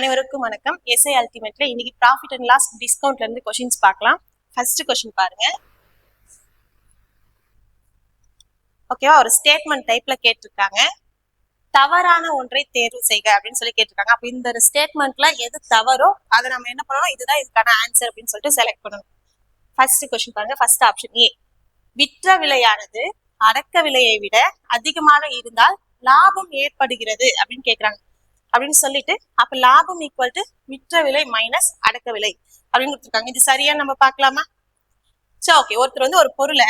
அனைவருக்கும் வணக்கம். எஸ்ஐ அல்டிமேட்ல இன்னைக்கு ப்ராஃபிட் அண்ட் லாஸ் டிஸ்கவுண்ட்ல இருந்து கொஸ்டின்ஸ் பார்க்கலாம். ஃபர்ஸ்ட் கொஸ்டின் பாருங்க. ஓகேவா, ஒரு ஸ்டேட்மெண்ட் டைப்ல கேட்டிருக்காங்க. தவறான ஒன்றை தேர்வு செய்க அப்படின்னு சொல்லி கேட்டிருக்காங்க. அப்ப இந்த ஸ்டேட்மெண்ட்ல எது தவறோ அதை நம்ம என்ன பண்ணணும், இதுதான் இதுக்கான ஆன்சர் அப்படின்னு சொல்லிட்டு செலக்ட் பண்ணணும். ஃபர்ஸ்ட் கொஸ்டின் பாருங்க. ஃபர்ஸ்ட் ஆப்ஷன் ஏ, விற்ற விலையானது அடக்க விலையை விட அதிகமாக இருந்தால் லாபம் ஏற்படுகிறது அப்படின்னு கேட்கிறாங்க. அப்படின்னு சொல்லிட்டு அப்ப லாபம் ஈக்குவல் டு விற்ற விலை மைனஸ் அடக்க விலை அப்படின்னு கொடுத்துருக்காங்க. இது சரியா நம்ம பார்க்கலாமா? சரி, ஓகே. ஒருத்தர் வந்து ஒரு பொருளை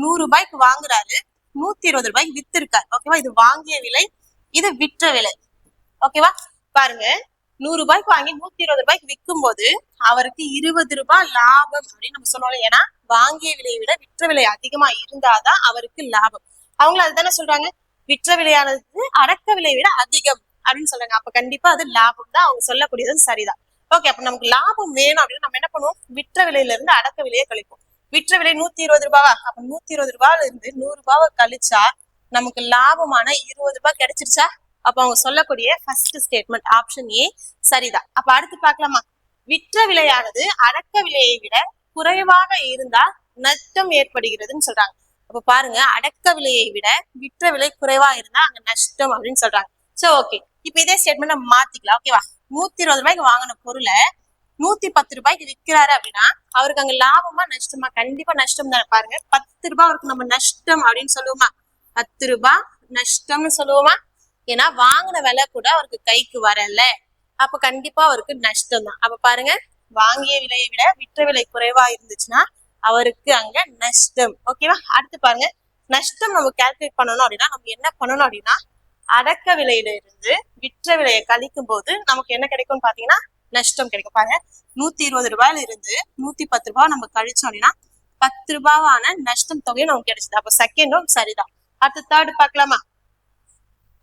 100 ரூபாய்க்கு வாங்குறாரு, 120 ரூபாய்க்கு வித்து இருக்காரு. ஓகேவா, இது வாங்கிய விலை, இது விற்ற விலை. ஓகேவா, பாருங்க, 100 ரூபாய்க்கு வாங்கி 120 ரூபாய்க்கு விற்கும் போது அவருக்கு 20 ரூபாய் லாபம் அப்படின்னு நம்ம சொன்னோம். ஏன்னா வாங்கிய விலையை விட விற்ற விலை அதிகமா இருந்தாதான் அவருக்கு லாபம். அவங்களும் அதுதானே சொல்றாங்க, விற்ற விலையானது அடக்க விலையை விட அதிகம் அப்படின்னு சொல்றாங்க. அப்ப கண்டிப்பா அது லாபம் தான், அவங்க சொல்லக்கூடியது சரிதான். ஓகே, அப்ப நமக்கு லாபம் வேணும் அப்படின்னு நம்ம என்ன பண்ணுவோம், விற்ற விலையில இருந்து அடக்க விலையை கழிப்போம். விற்ற விலை 120 ரூபாவா, அப்ப 120 ரூபாயில இருந்து 100 ரூபாவை கழிச்சா நமக்கு லாபமான 20 ரூபாய் கிடைச்சிருச்சா? அப்ப அவங்க சொல்லக்கூடிய ஃபர்ஸ்ட் ஸ்டேட்மெண்ட் ஆப்ஷன் ஏ சரிதான். அப்ப அடுத்து பார்க்கலாமா? விற்ற விலையானது அடக்க விலையை விட குறைவாக இருந்தால் நஷ்டம் ஏற்படுகிறதுன்னு சொல்றாங்க. அப்ப பாருங்க, அடக்க விலையை விட விற்ற விலை குறைவா இருந்தா அங்க நஷ்டம் அப்படின்னு சொல்றாங்க. சோ ஓகே, இப்ப இதே ஸ்டேட்மெண்ட் நம்ம மாத்திக்கலாம். ஓகேவா, 120 ரூபாய்க்கு வாங்கின பொருளை 110 ரூபாய்க்கு விற்கிறாரு அப்படின்னா அவருக்கு அங்க லாபமா நஷ்டமா? கண்டிப்பா நஷ்டம் தானே. பாருங்க, 10 ரூபாய் அவருக்கு நம்ம நஷ்டம் அப்படின்னு சொல்லுவோமா? 10 ரூபாய் நஷ்டம்னு சொல்லுவோமா? ஏன்னா வாங்கின விலை கூட அவருக்கு கைக்கு வரல, அப்ப கண்டிப்பா அவருக்கு நஷ்டம் தான். அப்ப பாருங்க, வாங்கிய விலையை விட விற்ற விலை குறைவா இருந்துச்சுன்னா அவருக்கு அங்க நஷ்டம். ஓகேவா, அடுத்து பாருங்க, நஷ்டம் நம்ம கால்குலேட் பண்ணணும் அப்படின்னா நம்ம என்ன பண்ணணும் அப்படின்னா அடக்க விலையில இருந்து விற்ற விலையை கழிக்கும் போது நமக்கு என்ன கிடைக்கும்னு பாத்தீங்கன்னா நஷ்டம் கிடைக்கும். பாருங்க, 120 ரூபாயில இருந்து 110 ரூபாய் நம்ம கழிச்சோம் அப்படின்னா 10 ரூபாவான நஷ்டம் தொகையும் நமக்கு கிடைச்சது. அப்ப செகண்டும் சரிதான். அடுத்து தேர்ட் பார்க்கலாமா?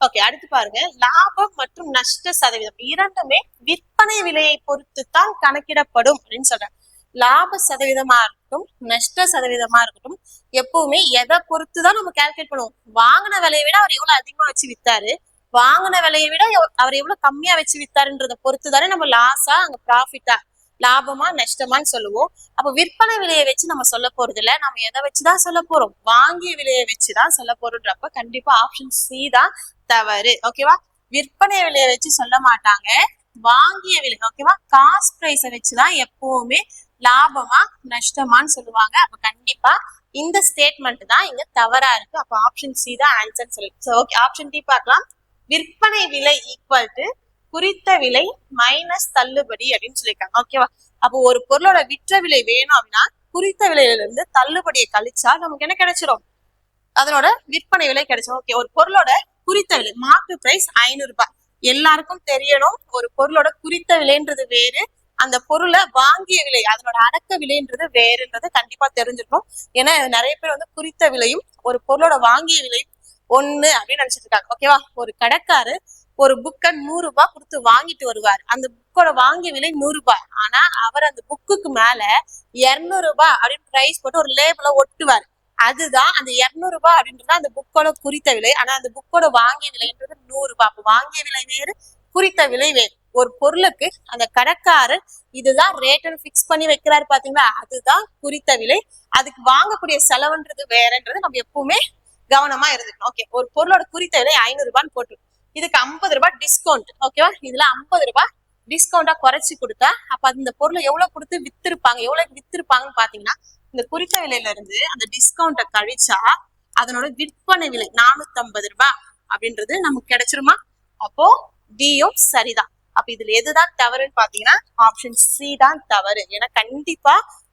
ஓகே, அடுத்து பாருங்க, லாபம் மற்றும் நஷ்ட சதவீதம் இரண்டுமே விற்பனை விலையை பொறுத்து தான் கணக்கிடப்படும் அப்படின்னு சொல்றேன். லாப சதவீதமா இருக்கட்டும் நஷ்ட சதவீதமா இருக்கட்டும் எப்பவுமே எதை பொறுத்துதான் நம்ம கால்குலேட் பண்ணுவோம். வாங்கின விலையை விட அவர் எவ்வளவு அதிகமா வச்சு வித்தாரு, வாங்கின விலையை விட அவர் எவ்வளவு கம்மியா வச்சு வித்தாருன்றத பொறுத்து தானே நம்ம லாஸா அங்க ப்ராஃபிட்டா லாபமா நஷ்டமான்னு சொல்லுவோம். அப்ப விற்பனை விலையை வச்சு நம்ம சொல்ல போறது இல்ல, நம்ம எதை வச்சுதான் சொல்ல போறோம், வாங்கிய விலையை வச்சுதான் சொல்ல போறோம்ன்றப்ப கண்டிப்பா ஆப்ஷன் சி தான் தவறு. ஓகேவா, விற்பனை விலையை வச்சு சொல்ல மாட்டாங்க, வாங்கிய விலை. ஓகேவா, காஸ்ட் பிரைஸ வச்சுதான் எப்பவுமே லாபமா நஷ்டமான்னு சொல்லுவாங்க. அப்ப கண்டிப்பா இந்த ஸ்டேட்மெண்ட் தான் இங்க தவறா இருக்கு. அப்ப ஆப்ஷன் சி தான் ஆன்சர் சொல்லி. ஓகே, ஆப்ஷன் டி பார்க்கலாம். விற்பனை விலை ஈக்குவல் டு குறித்த விலை மைனஸ் தள்ளுபடி அப்படின்னு சொல்லியிருக்காங்க. ஓகேவா, அப்போ ஒரு பொருளோட விற்ற விலை வேணும் அப்படின்னா குறித்த விலையில இருந்து தள்ளுபடியை கழிச்சா நமக்கு என்ன கிடைச்சிடும், அதனோட விற்பனை விலை கிடைச்சிடும். ஓகே, ஒரு பொருளோட குறித்த விலை மார்க்கெட் பிரைஸ் 500 ரூபாய். எல்லாருக்கும் தெரியணும், ஒரு பொருளோட குறித்த விலைன்றது வேறு, அந்த பொருளை வாங்கிய விலை அதனோட அடக்க விலைன்றது வேறுன்றது கண்டிப்பா தெரிஞ்சிருக்கும். ஏன்னா நிறைய பேர் வந்து குறித்த விலையும் ஒரு பொருளோட வாங்கிய விலையும் ஒண்ணு அப்படின்னு நினைச்சிட்டு இருக்காங்க. ஓகேவா, ஒரு கடைக்காரு ஒரு புக்கை 100 ரூபாய் கொடுத்து வாங்கிட்டு வருவார். அந்த புக்கோட வாங்கிய விலை 100 ரூபாய். ஆனா அவர் அந்த புக்குக்கு மேல 200 ரூபாய் அப்படின்னு பிரைஸ் போட்டு ஒரு லேபிள ஒட்டுவார். அதுதான் அந்த 200 ரூபாய் அப்படின்றது அந்த புக்கோட குறித்த விலை. ஆனா அந்த புக்கோட வாங்கிய விலைன்றது 100 ரூபாய். அப்ப வாங்கிய விலை வேறு, குறித்த விலை வேறு. ஒரு பொருளுக்கு அந்த கடைக்காரர் இதுதான் ரேட்னு பிக்ஸ் பண்ணி வைக்கிறாரு பாத்தீங்களா, அதுதான் குறித்த விலை. அதுக்கு வாங்கக்கூடிய செலவுன்றது வேறன்றது நம்ம எப்பவுமே கவனமா இருந்துக்கணும். ஓகே, ஒரு பொருளோட குறித்த விலை 500 ரூபான்னு போட்டு இதுக்கு 50 ரூபாய் டிஸ்கவுண்ட். ஓகேவா, இதுல 50 ரூபாய் டிஸ்கவுண்டா குறைச்சி கொடுத்தா அப்ப அந்த பொருளை எவ்வளவு கொடுத்து வித்திருப்பாங்க, எவ்வளவு வித்திருப்பாங்கன்னு பாத்தீங்கன்னா இந்த குறித்த விலையில இருந்து அந்த டிஸ்கவுண்ட கழிச்சா அதனோட விற்பனை விலை 450 ரூபாய் அப்படின்றது நமக்கு கிடைச்சிருமா? அப்போ டியும் சரிதான். அப்ப இதுல எதுதான் தவறுன்னு பாத்தீங்கன்னா ஆப்ஷன் சி தான் தவறு. ஏன்னா கண்டிப்பா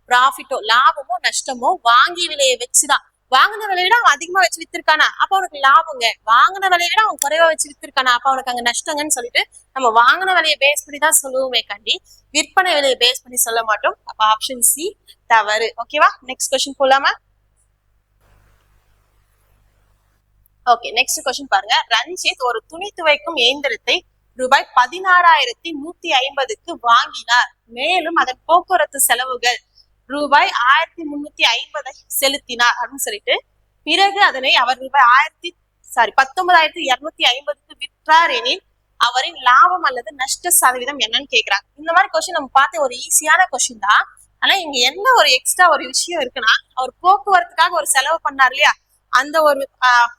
ப்ராஃபிட்டோ லாபமோ நஷ்டமோ வாங்கிய விலையை வச்சுதான். வாங்கின விலையை விட அவன் அதிகமா வச்சு வித்திருக்கானா அப்ப அவனுக்கு லாபங்க, வாங்கின விலையை விட அவன் குறைவா வச்சு வித்திருக்கானா அப்ப அவனுக்கு அங்க நஷ்டங்கன்னு சொல்லிட்டு நம்ம வாங்கின விலையை பேஸ் பண்ணி தான் சொல்லுவோமே கண்டி விற்பனை விலையை பேஸ் பண்ணி சொல்ல மாட்டோம். அப்ப ஆப்ஷன் சி தவறு. ஓகேவா, நெக்ஸ்ட் கொஸ்டின் போலாமா? ஓகே, நெக்ஸ்ட் கொஸ்டின் பாருங்க. ரஞ்சித் ஒரு துணி துவைக்கும் இயந்திரத்தை ரூபாய் 16,150க்கு வாங்கினார். மேலும் அதன் போக்குவரத்து செலவுகள் ரூபாய் 1,350 செலுத்தினார் அப்படின்னு சொல்லிட்டு பிறகு அதனை அவர் ரூபாய் 19,250க்கு விற்றார் எனில் அவரின் லாபம் அல்லது நஷ்ட சதவீதம் என்னன்னு கேக்குறாங்க. இந்த மாதிரி கொஸ்டின் நம்ம பார்த்து ஒரு ஈஸியான கொஸ்டின் தான். ஆனா இங்க என்ன ஒரு எக்ஸ்ட்ரா ஒரு விஷயம் இருக்குன்னா, அவர் போக்குவரத்துக்காக ஒரு செலவு பண்ணார் இல்லையா, அந்த ஒரு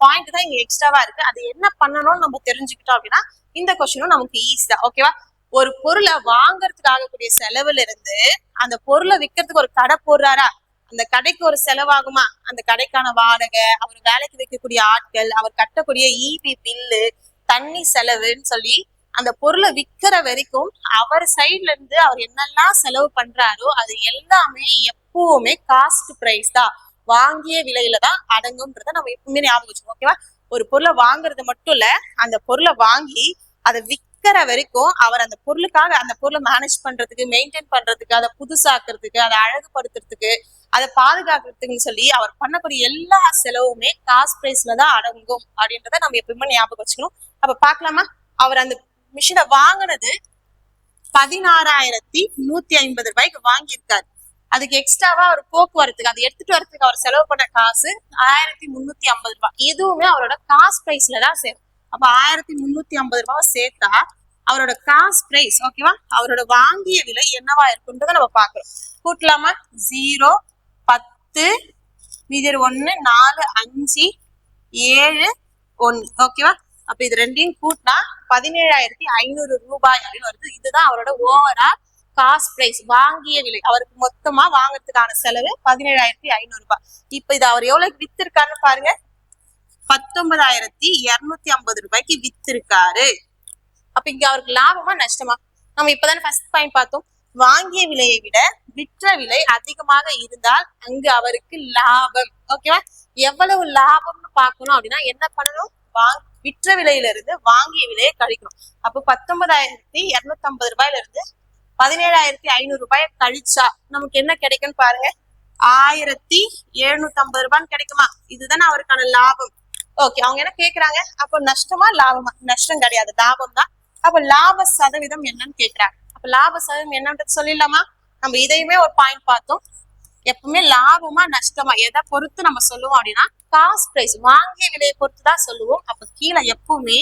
பாயிண்ட் தான் இங்க எக்ஸ்ட்ராவா இருக்கு. அது என்ன பண்ணணும்னு நம்ம தெரிஞ்சுக்கிட்டோம் அப்படின்னா இந்த கொஸ்டினும் நமக்கு ஈஸி தான். ஓகேவா? ஒரு பொருளை வாங்கறதுக்கு ஆகக்கூடிய செலவுல இருந்து அந்த பொருளை விற்கிறதுக்கு ஒரு கடை போடுறாரா, அந்த கடைக்கு ஒரு செலவாகுமா, அந்த கடைக்கான வாடகை, அவர் வேலைக்கு வைக்கக்கூடிய ஆட்கள், அவர் கட்டக்கூடிய ஈபி பில்லு, தண்ணி செலவுன்னு சொல்லி அந்த பொருளை விற்கிற வரைக்கும் அவர் சைட்ல இருந்து அவர் என்னெல்லாம் செலவு பண்றாரோ அது எல்லாமே எப்பவுமே காஸ்ட் பிரைஸ் தான், வாங்கிய விலையில தான் அடங்கும்ன்றத நம்ம எப்பவுமே ஞாபகம் வச்சுக்கோம். ஓகேவா? ஒரு பொருளை வாங்குறது மட்டும் இல்ல, அந்த பொருளை வாங்கி அதை விற்கிற வரைக்கும் அவர் அந்த பொருளுக்காக அந்த பொருளை மேனேஜ் பண்றதுக்கு, மெயின்டைன் பண்றதுக்கு, அதை புதுசாக்குறதுக்கு, அதை அழகுபடுத்துறதுக்கு, அதை பாதுகாக்கிறதுக்குன்னு சொல்லி அவர் பண்ணக்கூடிய எல்லா செலவுமே காஸ்ட் பிரைஸ்ல தான் அடங்கும் அப்படின்றத நம்ம எப்பவுமே ஞாபகம் வச்சுக்கணும். அப்ப பாக்கலாமா? அவர் அந்த மிஷினை வாங்கினது 16,150 ரூபாய்க்கு வாங்கியிருக்காரு. அதுக்கு எக்ஸ்ட்ராவா அவர் போக்குவரத்துக்கு அதை எடுத்துட்டு வரதுக்கு அவர் செலவு பண்ண காசு 1350 ரூபாய். இதுவுமே அவரோட காஸ்ட் பிரைஸ்ல தான் சேரும். அப்ப 1350 ரூபாய் சேர்த்தா அவரோட காஸ்ட் பிரைஸ், ஓகேவா, அவரோட வாங்கிய விலை என்னவா இருக்குன்றத நம்ம பாக்குறோம். கூட்டலாமா? 0, 10, மீதி 1, 4, 5, 7, 1. ஓகேவா? அப்ப இது ரெண்டையும் கூட்டினா 17,500 ரூபாய் அப்படின்னு வருது. இதுதான் அவரோட ஓவரால் காஸ்ட் பிரைஸ், வாங்கிய விலை. அவருக்கு மொத்தமா வாங்குறதுக்கான செலவு 17,500 ரூபாய். இப்ப இது அவர் எவ்வளவு வித்திருக்காருன்னு பாருங்க. 19,250 ரூபாய்க்கு வித்திருக்காரு. அப்ப இங்க அவருக்கு லாபமா நஷ்டமா? நம்ம இப்பதானே ஃபர்ஸ்ட் பாயிண்ட் பார்த்தோம், வாங்கிய விலையை விட விற்ற விலை அதிகமாக இருந்தால் அங்கு அவருக்கு லாபம். ஓகேவா? எவ்வளவு லாபம்னு பார்க்கணும் அப்படின்னா என்ன பண்ணணும்? விற்ற விலையில இருந்து வாங்கிய விலையை கழிக்கணும். அப்போ 19,250 ரூபாயில இருந்து 17,500 ரூபாயை கழிச்சா நமக்கு என்ன கிடைக்கும்னு பாருங்க. 1,750 ரூபான்னு கிடைக்குமா? இதுதானே அவருக்கான லாபம். ஓகே, அவங்க என்ன கேக்குறாங்க? அப்போ நஷ்டமா லாபமா? நஷ்டம் கிடையாது, லாபம் தான். அப்ப லாப சதவீதம் என்னன்னு கேக்குறாங்க. அப்ப லாப சதவீதம் என்னன்றது சொல்லிடலாமா? நம்ம இதையுமே ஒரு பாயிண்ட் பார்த்தோம். எப்பவுமே லாபமா நஷ்டமா எதை பொறுத்து நம்ம சொல்லுவோம் அப்படின்னா காஸ்ட் பிரைஸ், வாங்கிய விலையை பொறுத்து தான் சொல்லுவோம். அப்ப கீழே எப்பவுமே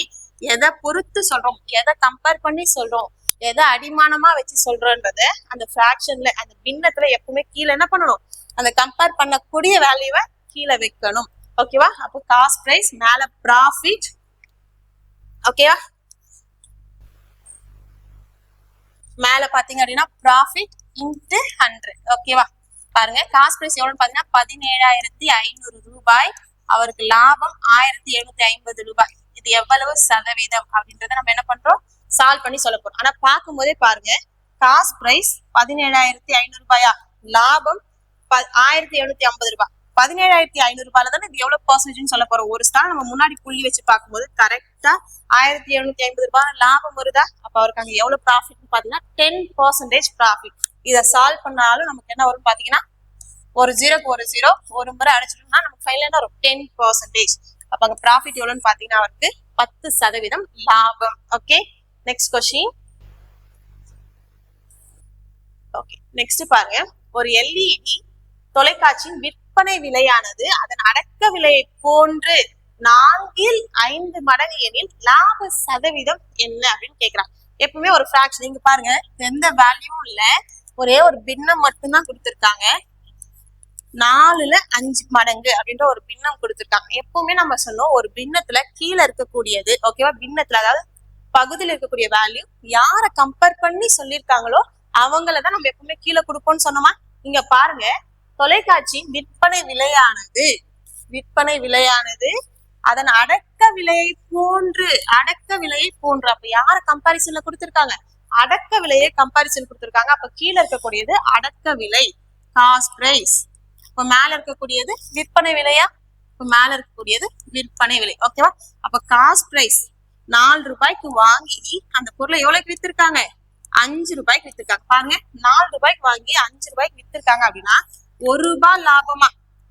எதை பொறுத்து சொல்றோம், எதை கம்பேர் பண்ணி சொல்றோம், எதை அடிமானமா வச்சு சொல்றோன்றத அந்த ஃபிராக்ஷன்ல, அந்த பின்னத்துல எப்பவுமே கீழே என்ன பண்ணணும்? அந்த கம்பேர் பண்ணக்கூடிய வேல்யூவை கீழே வைக்கணும். ஓகேவா? அப்போ காஸ்ட் பிரைஸ் மேல ப்ராஃபிட். ஓகேவா? மேல பாத்தீங்க அப்படின்னா ப்ராஃபிட் இன்டு 100. ஓகேவா? பாருங்க, காஸ்ட் பிரைஸ் எவ்வளவு பாத்தீங்கன்னா 17,500 ரூபாய், அவருக்கு லாபம் 1,750 ரூபாய். இது எவ்வளவு சதவீதம் அப்படின்றத நம்ம என்ன பண்றோம்? சால்வ் பண்ணி சொல்ல போறோம். ஆனா பார்க்கும் போதே பாருங்க, காஸ்ட் பிரைஸ் 17,500 ரூபாயா, லாபம் 1,750 ரூபாய். 17,500 ரூபாயில தானே இது எவ்வளவு பர்சன்டேஜ் சொல்ல போறோம். ஒரு ஸ்டார் நம்ம முன்னாடி புள்ளி வச்சு பார்க்கும்போது கரெக்டா 1,750 ரூபாய் லாபம் வருதா? அப்ப அவருக்கு அங்க எவ்வளவு ப்ராஃபிட் பாத்தீங்கன்னா 10% ப்ராஃபிட். இதை சால்வ் பண்ணாலும் நமக்கு என்ன வரும் பாத்தீங்கன்னா, ஒரு ஜீரோக்கு ஒரு ஜீரோ ஒரு முறை அடிச்சிட்டோம்னா நமக்கு ஃபைனல் என்ன வரும்? 10%. அப்ப அங்க ப்ராஃபிட் எவ்வளவுன்னு பாத்தீங்கன்னா அவருக்கு 10% லாபம். Okay, next question. Okay, next பாருங்க, ஒரு எல்இடி தொலைக்காட்சியின் விற்பனை விலையானது அதன் அடக்க விலையை போன்று 4/5 மடங்கு எனில் லாப சதவீதம் என்ன அப்படின்னு கேக்குறாங்க. எப்பவுமே ஒரு ஃபிராக்ஷன் இங்க பாருங்க, எந்த வேல்யூவும் இல்ல, ஒரே ஒரு பின்னம் மட்டும்தான் கொடுத்திருக்காங்க. 4/5 மடங்கு அப்படின்ற ஒரு பின்னம் கொடுத்திருக்காங்க. எப்பவுமே நம்ம சொன்னோம், ஒரு பின்னத்துல கீழே இருக்கக்கூடியது, ஓகேவா, பின்னத்துல அதாவது பகுதியில் இருக்கக்கூடிய வேல்யூ யாரை கம்பேர் பண்ணி சொல்லியிருக்காங்களோ அவங்களதான் நம்ம எப்பவுமே கீழே கொடுப்போம்னு சொன்னோமா. இங்க பாருங்க, தொலைக்காட்சி விற்பனை விலையானது அதன் அடக்க விலையை போன்று, அப்ப யார கம்பாரிசன்ல கொடுத்திருக்காங்க? அடக்க விலையை கம்பாரிசன் கொடுத்திருக்காங்க. அப்ப கீழே இருக்கக்கூடியது அடக்க விலை, காஸ்ட் பிரைஸ். இப்ப மேல இருக்கக்கூடியது விற்பனை விலையா? இப்ப மேல இருக்கக்கூடியது விற்பனை விலை. ஓகேவா? அப்ப காஸ்ட் பிரைஸ் 4 ரூபாய்க்கு வாங்கி அந்த பொருளை எவ்வளவுக்கு வித்திருக்காங்க? 5 ரூபாய்க்கு வித்திருக்காங்க. பாருங்க, 4 ரூபாய்க்கு வாங்கி 5 ரூபாய்க்கு வித்திருக்காங்க அப்படின்னா 1 ரூபாய் லாபமா?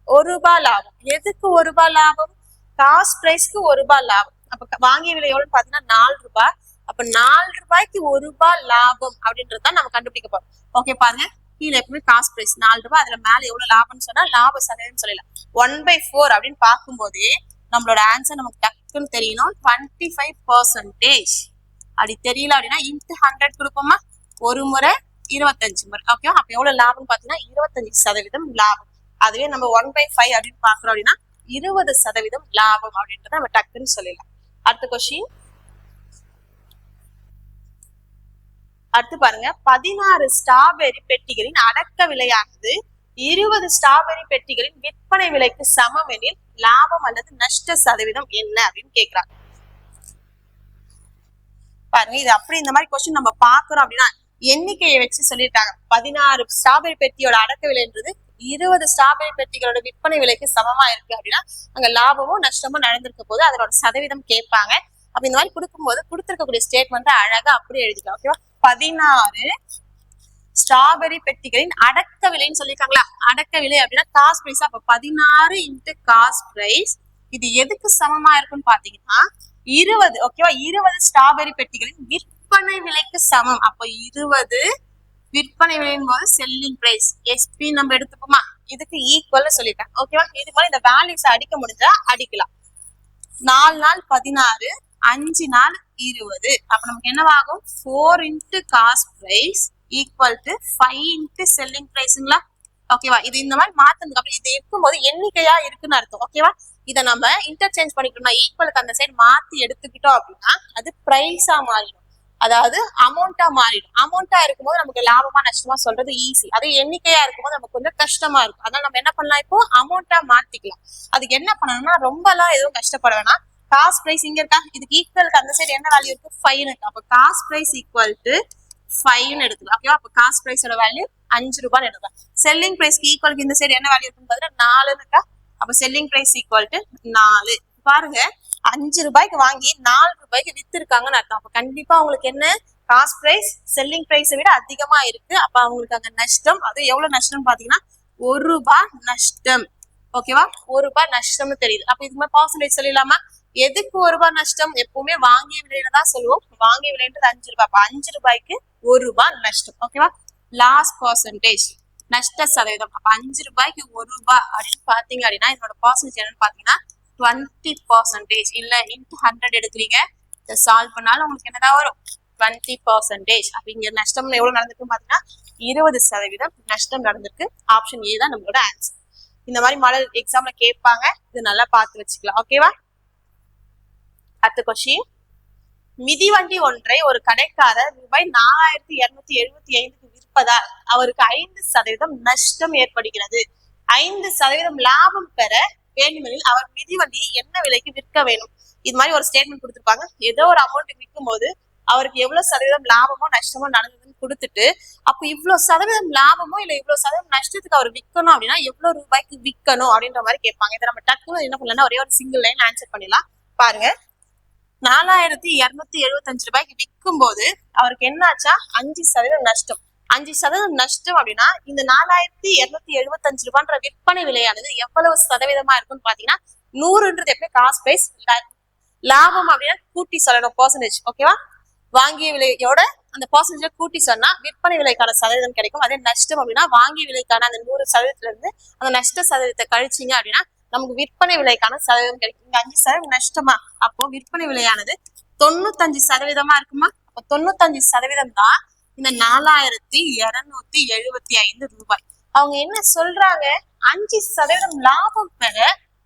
1 ரூபாய் லாபம். எதுக்கு 1 ரூபாய் லாபம்? காஸ்ட் பிரைஸ்க்கு 1 ரூபாய் லாபம். அப்ப வாங்கிய விலை எவ்வளவுன்னு பாத்தீங்கன்னா 4 ரூபாய். அப்ப 4 ரூபாய்க்கு 1 ரூபாய் லாபம் அப்படின்றதான் நம்ம கண்டுபிடிக்க போறோம். ஓகே, பாருங்க, கீழே எப்பவுமே காஸ்ட் பிரைஸ் 4 ரூபாய், அதுல மேல எவ்வளவு லாபம்னு சொன்னா லாப சதவீதம் சொல்லலாம். 1/4 அப்படின்னு பார்க்கும்போது நம்மளோட ஆன்சர் நமக்கு டக்குன்னு தெரியணும், 25%. அப்படி தெரியல அப்படின்னா இன்ட்டு 100 கொடுப்போமா, ஒரு முறை 25 முறை. ஓகேவா, அப்ப எவ்வளவு லாபம் பாத்தீங்கன்னா 25% லாபம். அதுவே நம்ம 1/5 அப்படின்னு பாக்குறோம் அப்படின்னா 20% லாபம் அப்படின்றத நம்ம டக்குன்னு சொல்லிடலாம். அடுத்த கொஸ்டின். அடுத்து பாருங்க, 16 ஸ்ட்ராபெரி பெட்டிகளின் அடக்க விலையானது 20 ஸ்ட்ராபெரி பெட்டிகளின் விற்பனை விலைக்கு சமம் எனில் லாபம் அல்லது நஷ்ட சதவீதம் என்ன அப்படின்னு கேக்குறாங்க. பாருங்க, இது அப்படி இந்த மாதிரி கொஸ்டின் நம்ம பாக்குறோம் அப்படின்னா எண்ணிக்கையை வச்சு சொல்லியிருக்காங்க. 16 ஸ்ட்ராபெரி பெட்டியோட அடக்க விலைன்றது 20 ஸ்ட்ராபெரி பெட்டிகளோட விற்பனை விலைக்கு சமமா இருக்கு அப்படின்னா அங்க லாபமும் நஷ்டமும் நடந்திருக்க போது அதனோட சதவீதம் கேட்பாங்க. அப்ப இந்த மாதிரி கொடுக்கும்போது கொடுத்திருக்கக்கூடிய ஸ்டேட்மெண்ட் அழகா அப்படியே எழுதிக்கலாம். ஓகேவா, 16 ஸ்ட்ராபெரி பெட்டிகளின் அடக்க விலைன்னு சொல்லியிருக்காங்களா, அடக்க விலை அப்படின்னா காஸ்ட் பிரைஸ். அப்ப 16 இன்ட்டு காஸ்ட் பிரைஸ் இது எதுக்கு சமமா இருக்குன்னு பாத்தீங்கன்னா 20. ஓகேவா, 20 ஸ்ட்ராபெரி பெட்டிகளின் விற்பனை விலைக்கு சமம். அப்ப 20 விற்பனை விலையின் போது செல்லிங் பிரைஸ் எஸ்பி நம்ம எடுத்துப்போமா, இதுக்கு ஈக்குவல் சொல்லிட்டேன். ஓகேவா, இது மாதிரி இந்த வேல்யூஸ் அடிக்க முடிஞ்சா அடிக்கலாம். 4 நாள் 16, 5 நாள் 20. அப்ப நமக்கு என்னவாகும், 4 into cost price equal to 5 into selling பிரைஸ்ங்களா. ஓகேவா, இது இந்த மாதிரி மாத்ததுக்கு அப்புறம் இது இருக்கும்போது எண்ணிக்கையா இருக்குன்னு அர்த்தம். ஓகேவா, இதை நம்ம இன்டர்சேஞ்ச் பண்ணிக்கிட்டோம்னா ஈக்குவலுக்கு அந்த சைடு மாத்தி எடுத்துக்கிட்டோம் அப்படின்னா அது பிரைஸா மாறிடும், அதாவது அமௌண்டா மாறிடும். அமௌண்டா இருக்கும்போது நமக்கு லாபமா நஷ்டமா சொல்றது ஈஸி, அதே எண்ணிக்கையா இருக்கும்போது நமக்கு கொஞ்சம் கஷ்டமா இருக்கும். அதனால நம்ம என்ன பண்ணலாம், இப்போ அமௌண்டா மாத்திக்கலாம். அதுக்கு என்ன பண்ணணும்னா ரொம்ப எல்லாம் எதுவும் கஷ்டப்பட வேணாம். காஸ்ட் பிரைஸ் இங்க இருக்கா, இதுக்கு ஈக்குவலுக்கு அந்த சைடு என்ன வேல்யூ இருக்கு, 5 இருக்கு. அப்ப காஸ்ட் பிரைஸ் ஈக்குவல் டு 5 எடுத்துக்கலாம். ஓகேவா, அப்ப காஸ்ட் பிரைஸோட வேல்யூ 5 ரூபாய் எடுக்கலாம். செல்லிங் பிரைஸ்க்கு ஈக்குவலுக்கு இந்த சைடு என்ன வேல்யூ இருக்குன்னு பாத்தீங்கன்னா 4 இருக்கா. அப்ப செல்லிங் பிரைஸ் ஈக்குவல் டு 4. பாருங்க, 5 ரூபாய்க்கு வாங்கி 4 ரூபாய்க்கு வித்து இருக்காங்கன்னு அர்த்தம். அப்ப கண்டிப்பா உங்களுக்கு என்ன, காஸ்ட் பிரைஸ் செல்லிங் பிரைஸை விட அதிகமா இருக்கு. அப்ப அவங்களுக்கு அங்க நஷ்டம். அது எவ்வளவு நஷ்டம் பாத்தீங்கன்னா 1 ரூபாய் நஷ்டம். ஓகேவா, 1 ரூபாய் நஷ்டம்னு தெரியுது. அப்ப இது மாதிரி பர்சன்டேஜ் சொல்லிடலாமா, எதுக்கு 1 ரூபாய் நஷ்டம், எப்பவுமே வாங்கிய விலையில தான் சொல்லுவோம். வாங்கிய விலைன்றது 5 ரூபாய். அப்ப 5 ரூபாய்க்கு 1 ரூபாய் நஷ்டம். ஓகேவா, லாஸ் பர்சன்டேஜ் நஷ்ட சதவீதம். அப்ப 5 ரூபாய்க்கு 1 ரூபாய் அப்படின்னு பாத்தீங்க அப்படின்னா இதோட பர்சன்டேஜ் என்னன்னு பாத்தீங்கன்னா 20%. இல்ல இன்ட்டு 100 எடுக்கிறீங்க, இதை சால்வ் பண்ணாலும் உங்களுக்கு என்னதான் வரும், 20%. அப்படிங்கிற நஷ்டம் எவ்வளவு நடந்திருக்கு பாத்தீங்கன்னா 20% நஷ்டம் நடந்திருக்கு. ஆப்ஷன் ஏ தான் நம்மளோட ஆன்சர். இந்த மாதிரி மாடல் எக்ஸாம்ல கேட்பாங்க, இது நல்லா பார்த்து வச்சுக்கலாம். ஓகேவா, அடுத்த கொஸ்டின். மிதிவண்டி ஒன்றை ஒரு கடைக்காரர் ரூபாய் 4275க்கு விற்பதால் அவருக்கு 5% நஷ்டம் ஏற்படுகிறது. 5% லாபம் பெற வேண்டுமெனில் அவர் மிதிவண்டியை என்ன விலைக்கு விற்க வேணும். இது மாதிரி ஒரு ஸ்டேட்மெண்ட் கொடுத்திருப்பாங்க. ஏதோ ஒரு அமௌண்ட் விற்கும் போது அவருக்கு எவ்வளவு சதவீதம் லாபமோ நஷ்டமோ நடந்ததுன்னு கொடுத்துட்டு அப்ப இவ்வளவு சதவீதம் லாபமோ இல்ல இவ்வளவு சதவீதம் நஷ்டத்துக்கு அவர் விற்கணும் அப்படின்னா எவ்வளவு ரூபாய்க்கு விற்கணும் அப்படின்ற மாதிரி கேட்பாங்க. இதை நம்ம டக்குனு என்ன பண்ணலாம், ஒரே ஒரு சிங்கிள் லைன் ஆன்சர் பண்ணிடலாம். பாருங்க, 4275 ரூபாய்க்கு விற்கும் போது அவருக்கு என்ன ஆச்சா, 5% நஷ்டம். 5% நஷ்டம் அப்படின்னா இந்த 4275 ரூபான்ற விற்பனை விலையானது எவ்வளவு சதவீதமா இருக்குன்னு பாத்தீங்கன்னா 100ன்றது எப்படியும் காஸ்ட் பிரைஸ், லாபம் அப்படின்னா கூட்டி சொல்லணும் பர்சன்டேஜ். ஓகேவா, வாங்கிய விலையோட அந்த பர்சன்டேஜ் கூட்டி சொன்னா விற்பனை விலைக்கான சதவீதம் கிடைக்கும். அதே நஷ்டம் அப்படின்னா வாங்கிய விலைக்கான அந்த 100% இருந்து அந்த நஷ்ட சதவீதத்தை கழிச்சிங்க அப்படின்னா நமக்கு விற்பனை விலைக்கான சதவீதம் கிடைக்கும். இங்க 5% நஷ்டமா, அப்போ விற்பனை விலையானது 95% இருக்குமா. அப்போ 95% தான் இந்த 4275 ரூபாய். அவங்க என்ன சொல்றாங்க, 5% லாபம் பெற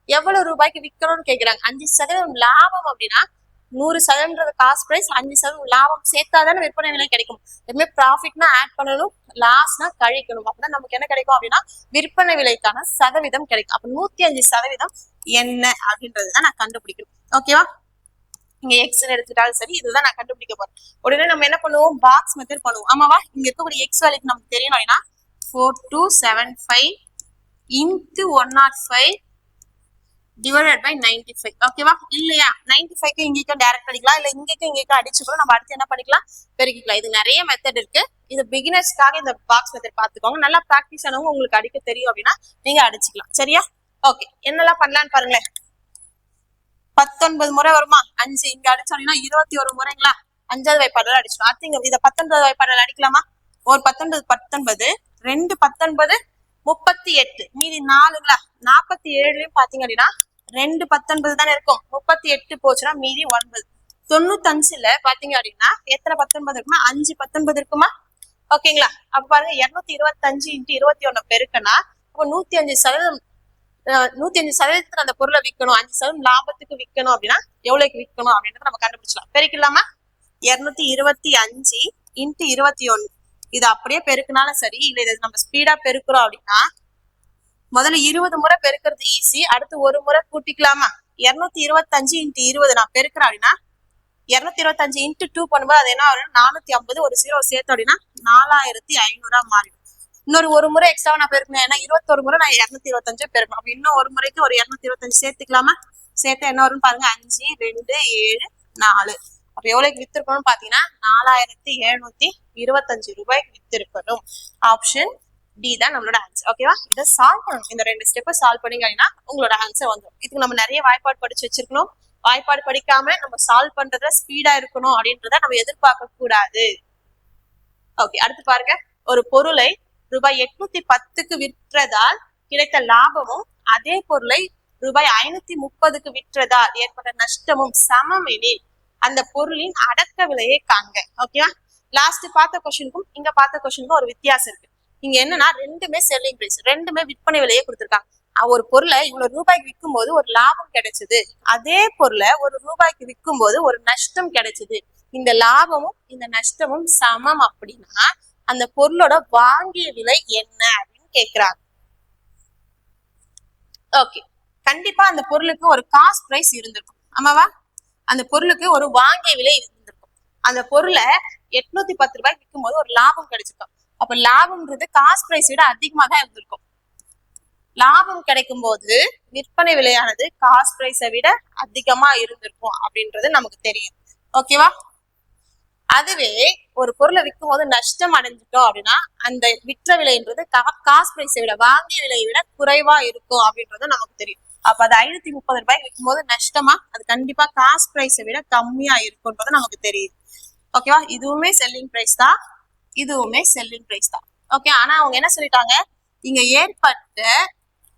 எவ்வளவு ரூபாய்க்கு விற்கணும்னு கேக்குறாங்க. 5% லாபம் அப்படின்னா 100% காஸ்ட் பிரைஸ், 5% லாபம் சேர்த்தாதானே விற்பனை விலை கிடைக்கும். எப்பவுமே ப்ராஃபிட்னா ஆட் பண்ணணும், லாஸ்னா கழிக்கணும். அப்பதான் நமக்கு என்ன கிடைக்கும் அப்படின்னா விற்பனை விலைக்கான சதவீதம் கிடைக்கும். அப்ப 105% என்ன அப்படின்றதுதான் நான் கண்டுபிடிக்கணும். ஓகேவா, இங்க எக்ஸ் எடுத்துட்டாலும் சரி, இதுதான் நான் கண்டுபிடிக்க போறேன். உடனே நம்ம என்ன பண்ணுவோம், பாக்ஸ் மெத்தட் பண்ணுவோம். ஆமாவா, இங்க இருக்கக்கூடிய எக்ஸ் வேல்யூக்கு நமக்கு தெரியணும் அப்படின்னா 4275 into 105 divided by 95. ஓகேவா, இல்லையா 95க்கு இங்கேக்கு டைரக்ட் அடிக்கலாம், இல்ல இங்கேக்கு அடிச்சு கூட நம்ம அடுத்து என்ன பண்ணிக்கலாம், பெருக்கிக்கலாம். இது நிறைய மெத்தட் இருக்கு. இது பிகினர்ஸ்க்காக இந்த பாக்ஸ் மெத்தட் பாத்துக்கோங்க. நல்லா பிராக்டிஸ் ஆனவங்க உங்களுக்கு அடிக்க தெரியும் அப்படின்னா நீங்க அடிச்சுக்கலாம். சரியா, ஓகே, என்னெல்லாம் பண்ணலான்னு பாருங்களேன். 19 முறை வருமா, 5 இங்க அடிச்சோம்னா 21 முறைங்களா, 5வது வாய்ப்பாடுல அடிச்சிடும். அடுத்து இங்க இதை 19வது வாய்ப்பாடுல அடிக்கலாமா, ஒரு 19 19 2 19 38 மீதி 4ங்களா, 47லயும் பாத்தீங்க அப்படின்னா 2 19 தானே இருக்கும், 38 போச்சுன்னா மீதி 9. 95ல பாத்தீங்க அப்படின்னா எத்தனை 19 இருக்குமா? 5 19 இருக்குமா? ஓகேங்களா? அப்ப பாருங்க 225 × 21 பெருக்கனா அப்ப 105% 105% அந்த பொருளை விற்கணும், 5% லாபத்துக்கு விற்கணும் அப்படின்னா எவ்வளவுக்கு விற்கணும் அப்படின்றத நம்ம கண்டுபிடிச்சலாம். பெருக்கலாமா? 225 × 21 இது அப்படியே பெருக்கினாலும் சரி, இல்ல இதை நம்ம ஸ்பீடா பெருக்கிறோம் அப்படின்னா முதல்ல 20 முறை பெருக்கிறது ஈஸி, அடுத்து ஒரு முறை கூட்டிக்கலாமா? 225 × 20 நான் பெருக்கிறேன் அப்படின்னா 225 × 2 பண்ணும்போது அது என்ன ஆகும்? 450, ஒரு 0 சேர்த்து அப்படின்னா 4500 மாறிடும். இன்னொரு ஒரு முறை எக்ஸ்ட்ரா நான் பெருக்கணும், ஏன்னா 21 முறை நான் 225 பெருக்கணும். அப்ப இன்னும் ஒரு முறைக்கு ஒரு 225 சேர்த்துக்கலாமா? சேர்த்து என்ன வரும்னு பாருங்க, 5 2 7 4. அப்ப எவ்வளவுக்கு வித்திருக்கணும்னு பாத்தீங்கன்னா 4725 ரூபாய்க்கு வித்திருக்கணும். ஆப்ஷன் டி தான் நம்மளோட ஆன்சர். ஓகேவா? இதை சால்வ் பண்ணணும். இந்த 2 ஸ்டெப்பை சால்வ் பண்ணீங்க அப்படின்னா உங்களோட ஆன்சர் வந்துடும். இதுக்கு நம்ம நிறைய வாய்ப்பாடு படிச்சு வச்சிருக்கணும். வாய்ப்பாடு படிக்காம நம்ம சால்வ் பண்றதுல ஸ்பீடா இருக்கணும் அப்படின்றத நம்ம எதிர்பார்க்க கூடாது. ஓகே, அடுத்து பாருங்க. ஒரு பொருளை ரூபாய் 810க்கு விற்றதால் கிடைத்த லாபமும் அதே பொருளை ரூபாய் 530க்கு விற்றதால் ஏற்பட்ட நஷ்டமும் சமம் எனில் அந்த பொருளின் அடக்க விலையை காண்க. ஓகேவா? லாஸ்ட் பார்த்த கொஸ்டினுக்கும் இங்க பார்த்த கொஸ்டினுக்கும் ஒரு வித்தியாசம் இருக்கு. இங்க என்னன்னா ரெண்டுமே செல்லிங் பிரைஸ், ரெண்டுமே விற்பனை விலையை கொடுத்திருக்காங்க. ஒரு பொருளை இவ்வளவு ரூபாய்க்கு விற்கும் போது ஒரு லாபம் கிடைச்சது, அதே பொருளை ஒரு ரூபாய்க்கு விற்கும் போது ஒரு நஷ்டம் கிடைச்சது. இந்த லாபமும் இந்த நஷ்டமும் சமம் அப்படின்னா அந்த பொருளோட வாங்கிய விலை என்ன அப்படின்னு கேக்குறாங்க. ஓகே, கண்டிப்பா அந்த பொருளுக்கு ஒரு காஸ்ட் பிரைஸ் இருந்திருக்கும். ஆமாவா? அந்த பொருளுக்கு ஒரு வாங்கிய விலை இருந்திருக்கும். அந்த பொருளை 810 ரூபாய்க்கு விற்கும் போது ஒரு லாபம் கிடைச்சிருக்கும். அப்ப லாபம்ன்றது காஸ்ட் பிரைஸ் விட அதிகமா தான் இருந்திருக்கும். லாபம் கிடைக்கும் போது விற்பனை விலையானது காஸ்ட் பிரைஸை விட அதிகமா இருந்திருக்கும் அப்படின்றது நமக்கு தெரியும். ஓகேவா? அதுவே ஒரு பொருளை விற்கும் போது நஷ்டம் அடைஞ்சிட்டோம் அப்படின்னா அந்த விற்ற விலைன்றது காஸ்ட் பிரைஸை விட வாங்கிய விலையை விட குறைவா இருக்கும் அப்படின்றது நமக்கு தெரியும். அப்ப அது 530 ரூபாய்க்கு விற்கும் போது நஷ்டமா, அது கண்டிப்பா காஸ்ட் பிரைஸை விட கம்மியா இருக்கும்ன்றது நமக்கு தெரியுது. ஓகேவா? இதுவுமே செல்லிங் பிரைஸ் தான், இதுவுமே செல்லிங் பிரைஸ் தான். ஓகே, ஆனா அவங்க என்ன சொல்லிட்டாங்க, இங்க ஏற்பட்ட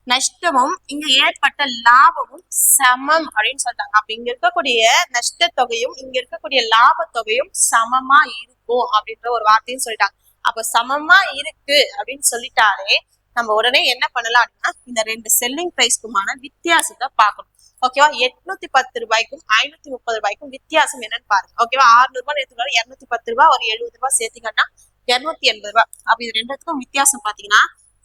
நஷ்டமும் இங்க ஏற்பட்ட லாபமும் சமம் அப்படின்னு சொல்லிட்டாங்க. அப்ப இங்க இருக்கக்கூடிய நஷ்ட தொகையும் இங்க இருக்கக்கூடிய லாப தொகையும் சமமா இருக்கும் அப்படின்ற ஒரு வார்த்தையும் சொல்லிட்டாங்க. அப்ப சமமா இருக்கு அப்படின்னு சொல்லிட்டாலே நம்ம உடனே என்ன பண்ணலாம் அப்படின்னா இந்த ரெண்டு செல்லிங் பிரைஸ்க்குமான வித்தியாசத்தை பார்க்கணும். ஓகேவா? 810 ரூபாய்க்கும் 530 ரூபாய்க்கும் வித்தியாசம் என்னன்னு பாருங்க. ஓகேவா? 600 ரூபாய் எடுத்துக்கலாம், 210 ரூபாய் ஒரு 70 ரூபாய் சேர்த்தீங்கன்னா 280 ரூபாய். அப்ப இது ரெண்டுத்துக்கும் வித்தியாசம் பாத்தீங்கன்னா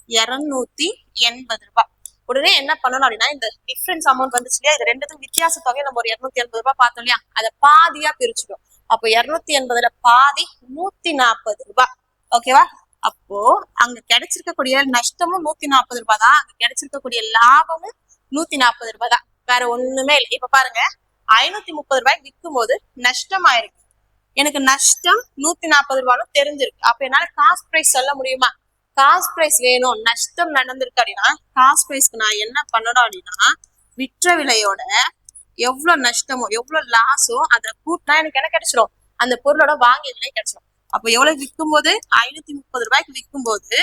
280 ரூபாய். உடனே என்ன பண்ணணும் அப்படின்னா இந்த டிஃபரன்ஸ் அமௌண்ட் வந்துச்சு இல்லையா, இது ரெண்டுத்துக்கும் வித்தியாச தொகை நம்ம ஒரு 280 ரூபாய் பார்த்தோம் இல்லையா, அதை பாதியா பிரிச்சுடும். அப்போ 280ல பாதி 140 ரூபாய். ஓகேவா? அப்போ அங்க கிடைச்சிருக்கக்கூடிய நஷ்டமும் 140 ரூபாய் தான், அங்க கிடைச்சிருக்கக்கூடிய லாபமும் 140 ரூபாய் தான், வேற ஒண்ணுமே இல்லை. இப்ப பாருங்க, 530 ரூபாய்க்கு விற்கும் போது நஷ்டம் ஆயிருக்கு. எனக்கு நஷ்டம் 140 ரூபாயும் தெரிஞ்சிருக்கு. அப்ப என்னால காஸ்ட் பிரைஸ் சொல்ல முடியுமா? காஸ்ட் பிரைஸ் வேணும், நஷ்டம் நடந்திருக்கு அப்படின்னா காஸ்ட் பிரைஸ்க்கு நான் என்ன பண்ணணும் அப்படின்னா விற்ற விலையோட எவ்வளவு நஷ்டமோ எவ்வளவு லாஸோ அதை கூட்டினா எனக்கு என்ன கிடைச்சிடும், அந்த பொருளோட வாங்கிய விலை கிடைச்சிடும். அப்ப எவ்வளவு விற்கும் போது 530 ரூபாய்க்கு விற்கும் போது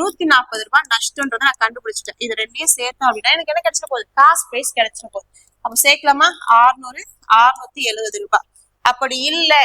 140 ரூபாய் நஷ்டம்ன்றதை நான் கண்டுபிடிச்சிட்டேன். இது ரெண்டையும் சேர்த்தோம் அப்படின்னா எனக்கு என்ன கிடைச்சிட போகுது, காஸ்ட் பிரைஸ் கிடைச்சிட போகுது. அப்ப சேர்க்கலாமா? 600 670 ரூபாய். அப்படி இல்ல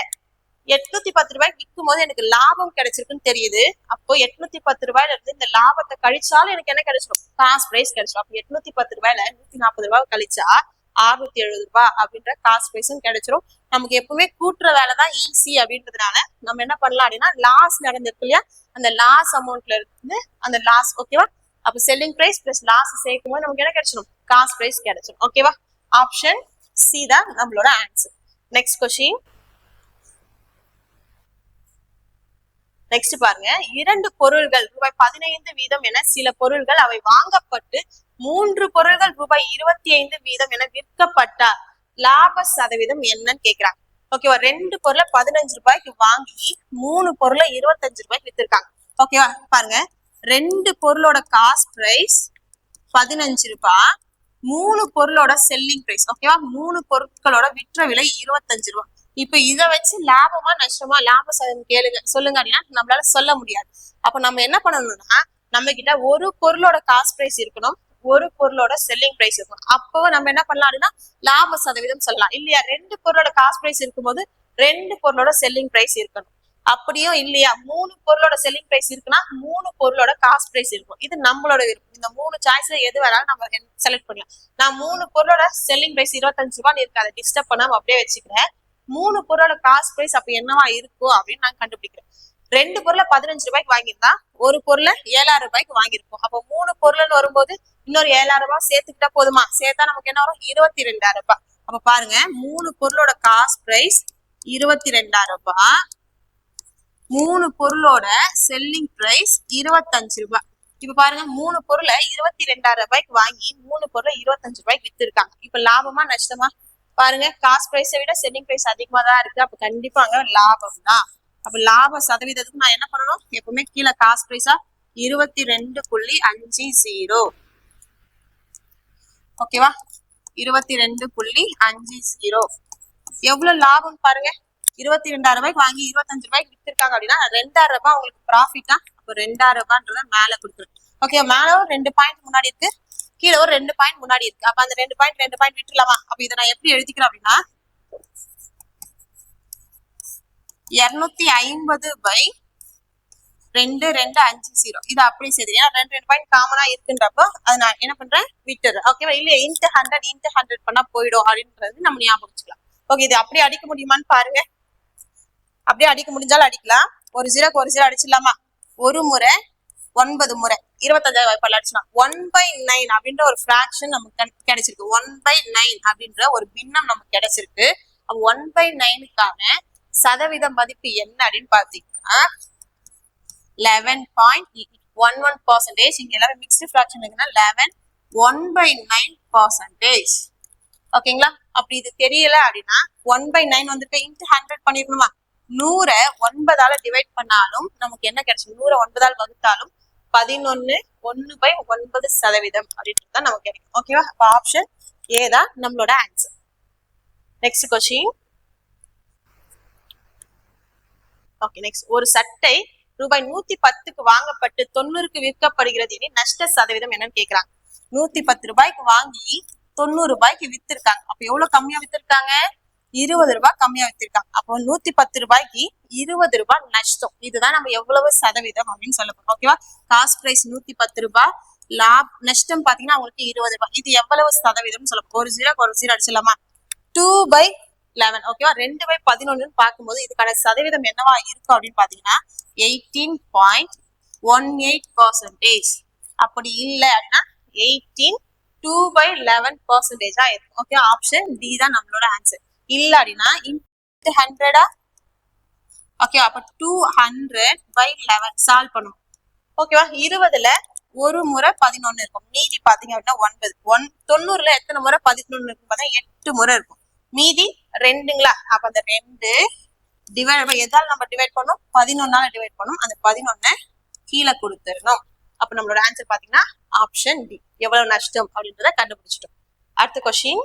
810 ரூபாய்க்கு விற்கும் போது எனக்கு லாபம் கிடைச்சிருக்குன்னு தெரியுது. அப்போ 810 ரூபாயில இருந்து இந்த லாபத்தை கழிச்சாலும் எனக்கு என்ன கிடைச்சிடும், காஸ்ட் பிரைஸ் கிடைச்சிடும். அப்போ 810 ரூபாயில 140 ரூபாய் கழிச்சா 670 ரூபாய் அப்படின்ற காஸ்ட் பிரைஸும் கிடைச்சிடும். நமக்கு எப்பவுமே கூட்டுற வேலை தான் ஈஸி அப்படின்றதுனால நம்ம என்ன பண்ணலாம் அப்படின்னா லாஸ் நடந்திருக்கு இல்லையா, அந்த லாஸ் அமௌண்ட்ல இருந்து அந்த லாஸ். ஓகேவா? அப்ப செல்லிங் பிரைஸ் பிளஸ் லாஸ் சேர்க்கும் போது நமக்கு என்ன கிடைச்சிடும், காஸ்ட் பிரைஸ் கிடைச்சிடும். ஓகேவா? ஆப்ஷன் சி தான் நம்மளோட ஆன்சர். Next question. நெக்ஸ்ட் பாருங்க, 2 பொருள்கள் ரூபாய் 15 வீதம் என சில பொருள்கள் அவை வாங்கப்பட்டு 3 பொருள்கள் ரூபாய் 25 வீதம் என விற்கப்பட்டால் லாப சதவீதம் என்னன்னு கேக்குறாங்க. ஓகேவா? 2 பொருளை 15 ரூபாய்க்கு வாங்கி 3 பொருளை 25 ரூபாய்க்கு வித்திருக்காங்க. ஓகேவா? பாருங்க, 2 பொருளோட காஸ்ட் பிரைஸ் 15 ரூபாய், 3 பொருளோட செல்லிங் பிரைஸ். ஓகேவா? 3 பொருட்களோட விற்ற விலை 25 ரூபாய். இப்ப இத வச்சு லாபமா நஷ்டமா லாப சதவீதம் கேளுங்க சொல்லுங்க அப்படின்னா நம்மளால சொல்ல முடியாது. அப்ப நம்ம என்ன பண்ணணும்னா நம்ம கிட்ட ஒரு பொருளோட காஸ்ட் பிரைஸ் இருக்கணும், ஒரு பொருளோட செல்லிங் பிரைஸ் இருக்கும். அப்போ நம்ம என்ன பண்ணலாம் அப்படின்னா லாப சதவீதம் சொல்லலாம் இல்லையா. ரெண்டு பொருளோட காஸ்ட் பிரைஸ் இருக்கும்போது ரெண்டு பொருளோட செல்லிங் பிரைஸ் இருக்கணும். அப்படியும் இல்லையா, மூணு பொருளோட செல்லிங் பிரைஸ் இருக்குன்னா மூணு பொருளோட காஸ்ட் பிரைஸ் இருக்கும். இது நம்மளோட விருப்பம். இந்த மூணு சாய்ஸ்ல எது வேணாலும் நம்ம செலக்ட் பண்ணலாம். நான் மூணு பொருளோட செல்லிங் பிரைஸ் 25 ரூபான்னு இருக்கு, அதை டிஸ்டர்ப் பண்ணாம அப்படியே வச்சுக்கிறேன். மூணு பொருளோட காஸ்ட் பிரைஸ் அப்ப என்னவா இருக்கும் அப்படின்னு நான் கண்டுபிடிக்கிறேன். ரெண்டு பொருளை 15 ரூபாய்க்கு வாங்கியிருந்தா ஒரு பொருளை 7000 ரூபாய்க்கு வாங்கியிருப்போம். அப்போ மூணு பொருள்னு வரும்போது இன்னொரு 7000 ரூபாய் சேர்த்துக்கிட்டா போதுமா? சேர்த்தா நமக்கு என்ன வரும்? 22,000 ரூபாய். அப்ப பாருங்க, மூணு பொருளோட காஸ்ட் பிரைஸ் 22,000 ரூபாய், மூணு பொருளோட செல்லிங் பிரைஸ் 25 ரூபாய். இப்ப பாருங்க, மூணு பொருளை 22,000 ரூபாய்க்கு வாங்கி மூணு பொருளை 25 ரூபாய்க்கு வித்து இருக்காங்க. இப்ப லாபமா நஷ்டமா? பாருங்க, காஸ்ட் பிரைஸை விட செல்லிங் பிரைஸ் அதிகமா தான் இருக்கு. அப்ப கண்டிப்பா அங்க லாபம் தான். அப்ப லாப சதவீதத்துக்கு நான் என்ன பண்ணணும்? எப்பவுமே கீழே காஸ்ட் பிரைஸா 22.50. ஓகேவா? 22.50. எவ்வளவு லாபம் பாருங்க. 22,000 ரூபாய்க்கு வாங்கி 25 ரூபாய்க்கு வித்திருக்காங்க அப்படின்னா 2,000 ரூபாய் உங்களுக்கு ப்ராஃபிட்டா. அப்போ 2,000 ரூபாய்ன்றத மேல கொடுத்துருக்கு. ஓகே, மேல ஒரு 2 பாயிண்ட் முன்னாடி இருக்கு, கீழே ஒரு 2 பாயிண்ட் முன்னாடி இருக்கு. அப்ப அந்த 2 பாயிண்ட் விட்டுலாமா? அப்ப இதை நான் எப்படி எழுதிக்கிறேன் அப்படின்னா 250/2250. இது அப்படியே சரி, ஏன்னா 2 பாயிண்ட் காமனா இருக்குன்றப்போ அதை நான் என்ன பண்றேன்? விட்டுறேன். ஓகேவா? இல்லையா, இன்ட்டு 100 பண்ணா போயிடும் அப்படின்றது நம்ம ஞாபகம் வச்சுக்கலாம். ஓகே, இது அப்படியே அடிக்க முடியுமான்னு பாருங்க. அப்படியே அடிக்க முடிஞ்சாலும் அடிக்கலாம். ஒரு 0 அடிச்சிடலாமா? ஒரு முறை 9 முறை 25 வாய்ப்பால் அடிச்சுனா 1/9 அப்படின்ற ஒரு ஃபிராக்ஷன் நமக்கு கிடைச்சிருக்கு. 1/9 அப்படின்ற ஒரு பின்னம் நமக்கு கிடைச்சிருக்கு. 1/9க்கான சதவீத மதிப்பு என்ன அப்படின்னு பாத்தீங்கன்னா 11.11%. இங்க எல்லாமே மிக்ஸ்டு ஃபிராக்ஷன் இருக்குன்னா 11 1/9%. ஓகேங்களா? அப்படி இது தெரியல அப்படின்னா 1/9 வந்துட்டு இன்ட்டு 100 பண்ணிருக்கணுமா? 100 9ஆல டிவைட் பண்ணாலும் நமக்கு என்ன கிடைக்கும்? 100 9ஆல் வகுத்தாலும் 11 1/9% அப்படின்றது தான் நமக்கு கிடைக்கும். ஓகேவா? அப்ப ஆப்ஷன் ஏ தான் நம்மளோட answer. Next question. Okay, next. ஒரு சட்டை ரூபாய் 110க்கு வாங்கப்பட்டு 90க்கு விற்கப்படுகிறது எனில் நஷ்ட சதவீதம் என்னன்னு கேக்குறாங்க. 110 ரூபாய்க்கு வாங்கி 90 ரூபாய்க்கு வித்திருக்காங்க. அப்ப எவ்வளவு கம்மியா வித்திருக்காங்க? 20 ரூபாய் கம்மியா வித்திருக்காங்க. அப்போ 110 ரூபாய்க்கு 20 ரூபாய் நஷ்டம். இதுதான் நம்ம எவ்வளவு சதவீதம் அப்படின்னு சொல்ல போறோம். ஓகேவா? காஸ்ட் பிரைஸ் 110 ரூபாய், நஷ்டம் பாத்தீங்கன்னா உங்களுக்கு 20 ரூபாய். இது எவ்வளவு சதவீதம் சொல்ல போறோம்? ஒரு 0 அடிச்சிடலாமா? 2/11. ஓகேவா? 2/11 பார்க்கும்போது இதுக்கான சதவீதம் என்னவா இருக்கும் அப்படின்னு பாத்தீங்கன்னா 18.18%. அப்படி இல்லை அப்படின்னா 2/11% இருக்கும். ஓகே, ஆப்ஷன் டி தான் நம்மளோட ஆன்சர். இல்ல அப்படின்னா இன்ட்டு 100. ஓகே, அப்ப 200/11 சால்வ் பண்ணுவோம். ஓகேவா? 20ல ஒரு முறை 11 இருக்கும், மீதி பாத்தீங்க அப்படின்னா 9. 90ல எத்தனை முறை 11 இருக்கும்? பார்த்தா 8 முறை இருக்கும், மீதி 2ங்களா? அப்ப அந்த 2 டிவைட் எதால நம்ம டிவைட் பண்ணோம்? 11ஆல டிவைட் பண்ணோம். அந்த 11 கீழே கொடுத்துடணும். அப்ப நம்மளோட ஆன்சர் பாத்தீங்கன்னா ஆப்ஷன் டி. எவ்வளவு நஷ்டம் அப்படின்றத கண்டுபிடிச்சிட்டோம். அடுத்த கொஸ்டின்.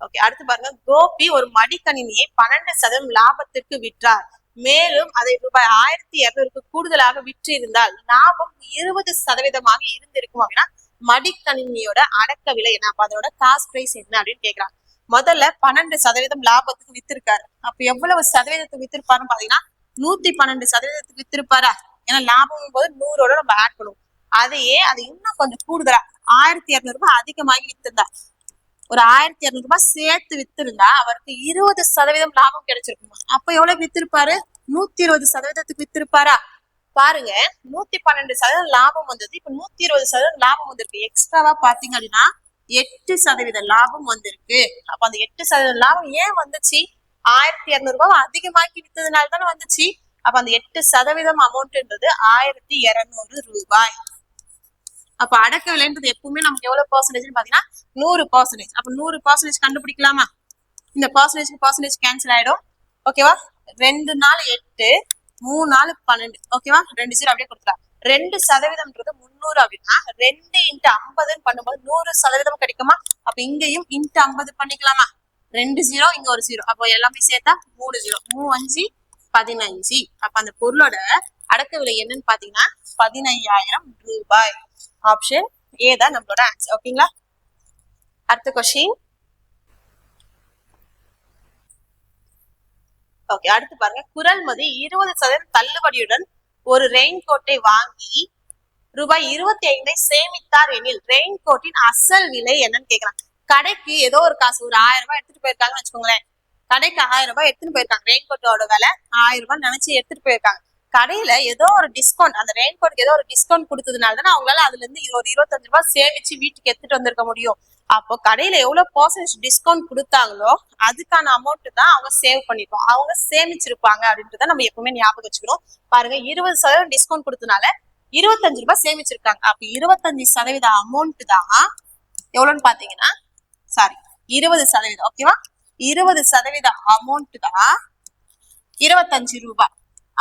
ஓகே, அடுத்து பாருங்க. கோபி ஒரு மடிக்கணினியை 12% லாபத்திற்கு விற்றார். மேலும் அதை ரூபாய் 1200க்கு கூடுதலாக விற்று இருந்தால் லாபம் 20% இருந்திருக்கும் அப்படின்னா மடிக்கணினியோட அடக்க விலை என்ன? அப்ப அதோட காஸ்ட் பிரைஸ் என்ன அப்படின்னு கேக்குறாங்க. முதல்ல 12% லாபத்துக்கு வித்திருக்காரு. அப்ப எவ்வளவு சதவீதத்துக்கு வித்திருப்பாருன்னு பாத்தீங்கன்னா 112% வித்திருப்பாரா? ஏன்னா லாபம் போது 100ஓட நம்ம ஆட் பண்ணுவோம். அதையே அது இன்னும் கொஞ்சம் கூடுதலா 1200 ரூபாய் அதிகமாகி வித்திருந்தா, ஒரு 1200 ரூபாய் சேர்த்து வித்திருந்தா அவருக்கு 20% லாபம் கிடைச்சிருக்குமா? அப்ப எவ்வளவு வித்திருப்பாரு? 120%க்கு வித்திருப்பாரா? பாருங்க, 112% லாபம் வந்தது. இப்ப 120% லாபம் வந்திருக்கு. எக்ஸ்ட்ராவா பாத்தீங்க அப்படின்னா 8% லாபம் வந்திருக்கு. அப்ப அந்த 8% லாபம் ஏன் வந்துச்சு? 1200 ரூபாய் அதிகமாக்கி வித்ததுனால தானே வந்துச்சு. அப்ப அந்த 8% அமௌண்ட்ன்றது 1200 ரூபாய். அப்ப அடக்க விலைன்றது எப்பவுமே நமக்கு எவ்வளவு பெர்சன்டேஜ் பாத்தீங்கன்னா 100%. அப்ப 100% கண்டுபிடிக்கலாமா? இந்த பர்சன்டேஜ் கேன்சல் ஆயிடும். ஓகேவா? 2 நாள் 8, 3 நாள் 12. ஓகேவா? 2 0 அப்படியே கொடுத்துக்கலாம். 2%ன்றது 300 அப்படின்னா 2 × 50 பண்ணும்போது 100% கிடைக்குமா? அப்ப இங்கேயும் × 50 பண்ணிக்கலாமா? 2 0 இங்க ஒரு 0, அப்போ எல்லாமே சேர்த்தா 3 0, 3 5 15. அப்ப அந்த பொருளோட அடக்க விலை என்னன்னு பாத்தீங்கன்னா 15,000 ரூபாய். ஆப்ஷன் ஏ தான் நம்மளோட ஆன்சர். ஓகேங்களா? அடுத்த கொஸ்டின். ஓகே, அடுத்து பாருங்க. குறள்மதி 20% தள்ளுபடியுடன் ஒரு ரெயின் கோட்டை வாங்கி ரூபாய் 25 சேமித்தார் எனில் ரெயின் கோட்டின் அசல் விலை என்னன்னு கேக்குறாங்க. கடைக்கு ஏதோ ஒரு காசு ஒரு 1000 ரூபாய் எடுத்துட்டு போயிருக்காங்கன்னு வச்சுக்கோங்களேன். கடைக்கு 1000 ரூபாய் எடுத்துட்டு போயிருக்காங்க. ரெயின் கோட்டோட விலை 1000 ரூபாய் நினைச்சு எடுத்துட்டு போயிருக்காங்க. கடையில ஏதோ ஒரு டிஸ்கவுண்ட், அந்த ரெயின் கோட்டுக்கு ஏதோ ஒரு டிஸ்கவுண்ட் கொடுத்ததுனால தான் அவங்களால அதுல இருந்து ஒரு 25 ரூபாய் சேமிச்சு வீட்டுக்கு எடுத்துட்டு வந்திருக்க முடியும். அப்போ கடையில எவ்வளவு பர்சன்டேஜ் டிஸ்கவுண்ட் கொடுத்தாங்களோ அதுக்கான அமௌண்ட் தான் அவங்க சேவ் பண்ணிருப்பாங்க, அவங்க சேமிச்சிருப்பாங்க அப்படின்றத நம்ம எப்பவுமே ஞாபகம் வச்சுக்கணும். பாருங்க, 20% டிஸ்கவுண்ட் கொடுத்தனால 25 ரூபாய் சேமிச்சிருக்காங்க. அப்ப 25% அமௌண்ட் தான் எவ்வளவுன்னு பாத்தீங்கன்னா, சாரி 20%, ஓகேவா? 20% அமௌண்ட் தான் 25 ரூபாய்.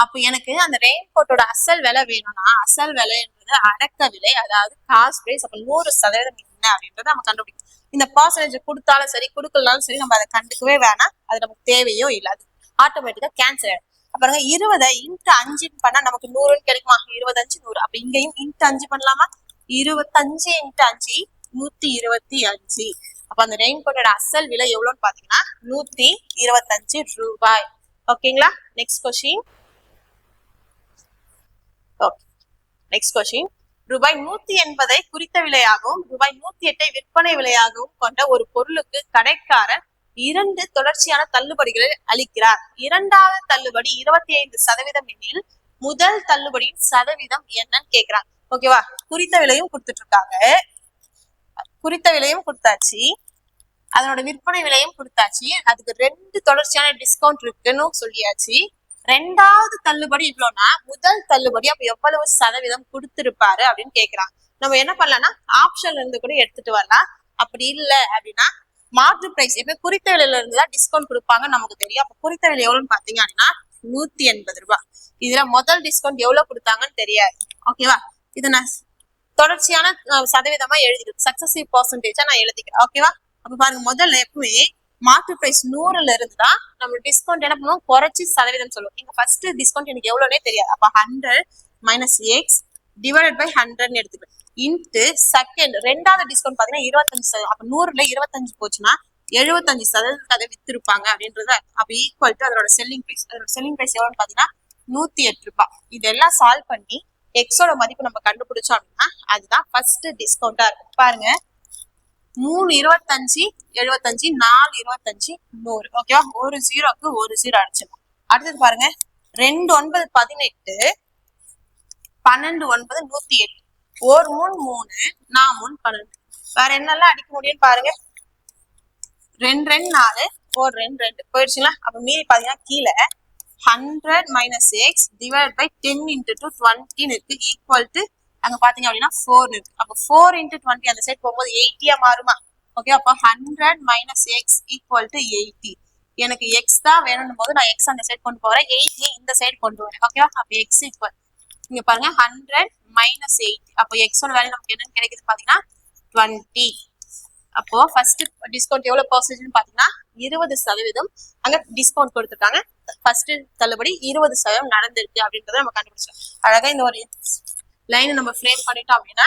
அப்ப எனக்கு அந்த ரெயின் கோட்டோட அசல் விலை வேணும்னா, அசல் விலை என்பது அடக்க விலை, அதாவது காஸ்ட் பிரைஸ். அப்ப 100% என்ன அப்படின்றத நம்ம கண்டுபிடிக்கணும். இந்த பர்சன்டேஜ் கொடுத்தாலும் சரி கொடுக்கலனாலும் சரி நம்ம அதை கண்டுக்கவே வேணாம், அது நமக்கு தேவையோ இல்லை, அது ஆட்டோமேட்டிக்கா கேன்சல் ஆயிடும். அப்புறம் 20 இன்ட்டு 5 பண்ணா நமக்கு 100 கிடைக்குமா? 25 100. அப்ப இங்கேயும் இன்ட்டு 5 பண்ணலாமா? 25 இன்ட்டு 5 125. அப்ப அந்த ரெயின் கோட்டோட அசல் விலை எவ்வளவுன்னு பாத்தீங்கன்னா 125 ரூபாய். ஓகேங்களா? Next question. Next question. ரூபாய் 180 குறித்த விலையாகவும் ரூபாய் 108 விற்பனை விலையாகவும் கொண்ட ஒரு பொருளுக்கு கடைக்காரர் 2 தொடர்ச்சியான தள்ளுபடிகளை அளிக்கிறார். இரண்டாவது தள்ளுபடி 25% எனில் முதல் தள்ளுபடியின் சதவீதம் என்னன்னு கேக்குறாங்க. ஓகேவா? குறித்த விலையும் கொடுத்துட்டு இருக்காங்க, குறித்த விலையும் கொடுத்தாச்சு, அதனோட விற்பனை விலையும் கொடுத்தாச்சு, அதுக்கு 2 தொடர்ச்சியான டிஸ்கவுண்ட் இருக்குன்னு சொல்லியாச்சு. ரெண்டாவது தள்ளுபடி இவ்வளோனா முதல் தள்ளுபடி அப்ப எவ்வளவு சதவீதம் கொடுத்திருப்பாரு அப்படின்னு கேக்குறாங்க. நம்ம என்ன பண்ணலாம்னா ஆப்ஷன்ல இருந்து கூட எடுத்துட்டு வரலாம். அப்படி இல்லை அப்படின்னா மாற்று பிரைஸ், எப்ப குறித்த விலையில இருந்துதான் டிஸ்கவுண்ட் கொடுப்பாங்கன்னு நமக்கு தெரியும். அப்ப குறித்த விலை எவ்வளவுன்னு பாத்தீங்க அப்படின்னா 180 ரூபாய். இதுல முதல் டிஸ்கவுண்ட் எவ்வளவு கொடுத்தாங்கன்னு தெரியாது. ஓகேவா? இது நான் தொடர்ச்சியான சதவீதமா எழுதிக்கிறேன், சக்சஸிவ் பர்சன்டேஜா நான் எழுதிக்கிறேன். ஓகேவா? அப்ப பாருங்க, முதல்ல எப்பவுமே மாற்று பிரைஸ் 100ல இருந்துதான் நம்ம டிஸ்கவுண்ட் என்ன பண்ணுவோம், குறைச்சி சதவீதம் சொல்லுவோம். இங்க ஃபர்ஸ்ட் டிஸ்கவுண்ட் எனக்கு எவ்வளவுனே தெரியாது. அப்ப 100 மைனஸ் எக்ஸ் டிவைடட் பை 100 எடுத்துக்கிறேன். இன்ட்டு செகண்ட் ரெண்டாவது டிஸ்கவுண்ட் பாத்தீங்கன்னா 25%. அப்ப 100ல 25 போச்சுன்னா 75% அதை வித்திருப்பாங்க அப்படின்றத. அப்ப ஈக்குவல் டு அதோட செல்லிங் பிரைஸ். அதோட செல்லிங் பிரைஸ் எவ்வளவுன்னு பாத்தீங்கன்னா 108 ரூபாய். இதெல்லாம் சால்வ் பண்ணி எக்ஸோட மதிப்பு நம்ம கண்டுபிடிச்சோம் அப்படின்னா அதுதான் ஃபர்ஸ்ட் டிஸ்கவுண்டா இருக்கும். பாருங்க, 3 25 75 4 25 100. ஓகேவா? ஒரு ஜீரோக்கு ஒரு ஜீரோ அடிச்சிடும். அடுத்தது பாருங்க, 2 9 18 12 9 108 ஒரு 3 3 4 3 12. வேற என்னெல்லாம் அடிக்க முடியும்னு பாருங்க. 2 2 4 ஒரு 2 2 போயிடுச்சுங்களா? அப்ப மீறி பாத்தீங்கன்னா கீழே 100 minus X divide by 10 into 2 20 இருக்கு, ஈக்குவல் டு அங்க பாத்தீங்க அப்படின்னா 4 இருக்கு. அப்ப 4 இன்ட்டு 20 அந்த சைட் போகும்போது 80 மாறுமா? ஓகே, அப்ப 100 மைனஸ் எக்ஸ் ஈக்குவல் டு 80. எனக்கு எக்ஸ் தான் வேணும் போது நான் எக்ஸ் அந்த சைட் கொண்டு போறேன், 80 இந்த சைட் கொண்டு வரேன். ஓகேவா? அப்ப எக்ஸ் ஈக்குவல், இங்க பாருங்க 100 மைனஸ் 80. அப்போ எக்ஸோட வேல்யூ நமக்கு என்னன்னு கிடைக்குது பாத்தீங்கன்னா 20. அப்போ ஃபர்ஸ்ட் டிஸ்கவுண்ட் எவ்வளவு பர்சன்டேஜ் பாத்தீங்கன்னா 20%. அங்க டிஸ்கவுண்ட் கொடுத்துருக்காங்க, ஃபர்ஸ்ட் தள்ளுபடி 20% நடந்திருக்கு அப்படின்றத நம்ம கண்டுபிடிச்சோம். அழகா இந்த ஒரு லைன் நம்ம ஃப்ரேம் பண்ணிட்டோம் அப்படின்னா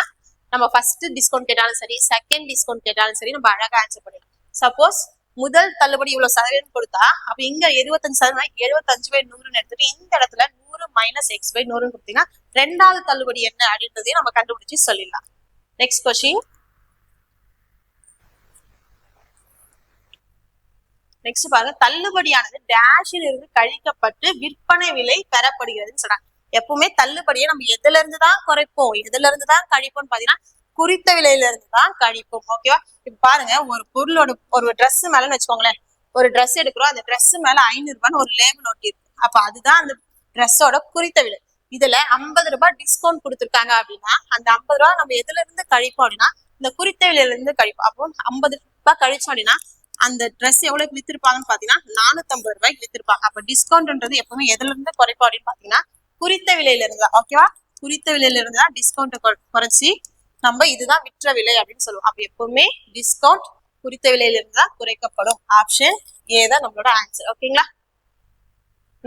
நம்ம ஃபர்ஸ்ட் டிஸ்கவுண்ட் கேட்டாலும் சரி செகண்ட் டிஸ்கவுண்ட் கேட்டாலும் சரி நம்ம அழகா ஆன்சர் பண்ணிடலாம். சப்போஸ் முதல் தள்ளுபடி இவ்வளவு சதவீதம் கொடுத்தா அப்ப இங்க 75% 75/100 எடுத்துட்டு இந்த இடத்துல 100 மைனஸ் எக்ஸ் பை 100 கொடுத்தீங்கன்னா ரெண்டாவது தள்ளுபடி என்ன அப்படின்றதையும் நம்ம கண்டுபிடிச்சு சொல்லிடலாம். Next question. நெக்ஸ்ட் பாருங்க, தள்ளுபடியானது டேஷில் இருந்து கழிக்கப்பட்டு விற்பனை விலை பெறப்படுகிறதுன்னு சொல்றாங்க. எப்பவுமே தள்ளுபடியை நம்ம எதுல இருந்து தான் குறைப்போம் எதுல இருந்து தான் கழிப்போம்னு பாத்தீங்கன்னா குறித்த விலையில இருந்து தான் கழிப்போம். ஓகேவா? இப்ப பாருங்க, ஒரு பொருளோட ஒரு ட்ரெஸ் மேலன்னு வச்சுக்கோங்களேன், ஒரு ட்ரெஸ் எடுக்கிறோம், அந்த ட்ரெஸ் மேல 500 ரூபான்னு ஒரு லேபிள் ஒட்டி இருக்கு. அப்ப அதுதான் அந்த ட்ரெஸ்ஸோட குறித்த விலை. இதுல 50 ரூபாய் டிஸ்கவுண்ட் கொடுத்துருக்காங்க அப்படின்னா அந்த 50 ரூபாய் நம்ம எதுல இருந்து கழிப்போம் அப்படின்னா இந்த குறித்த விலையில இருந்து கழிப்போம். அப்போ 50 ரூபாய் கழிச்சோம் அப்படின்னா அந்த ட்ரெஸ் எவ்வளவு வித்திருப்பாங்கன்னு பாத்தீங்கன்னா 450 ரூபாய்க்கு வித்திருப்பாங்க. அப்ப டிஸ்கவுண்ட்ன்றது எப்பவுமே எதுல இருந்து குறைப்போம் அப்படின்னு பாத்தீங்கன்னா குறித்த விலையில இருந்தா. ஓகேவா? குறித்த விலையில இருந்தா டிஸ்கவுண்ட் குறைச்சி நம்ம இதுதான் விற்ற விலை அப்படின்னு சொல்லுவோம். அப்ப எப்பவுமே டிஸ்கவுண்ட் குறித்த விலையில இருந்தா குறைக்கப்படும். ஆப்ஷன் ஏ தான் நம்மளோட ஆன்சர். ஓகேங்களா?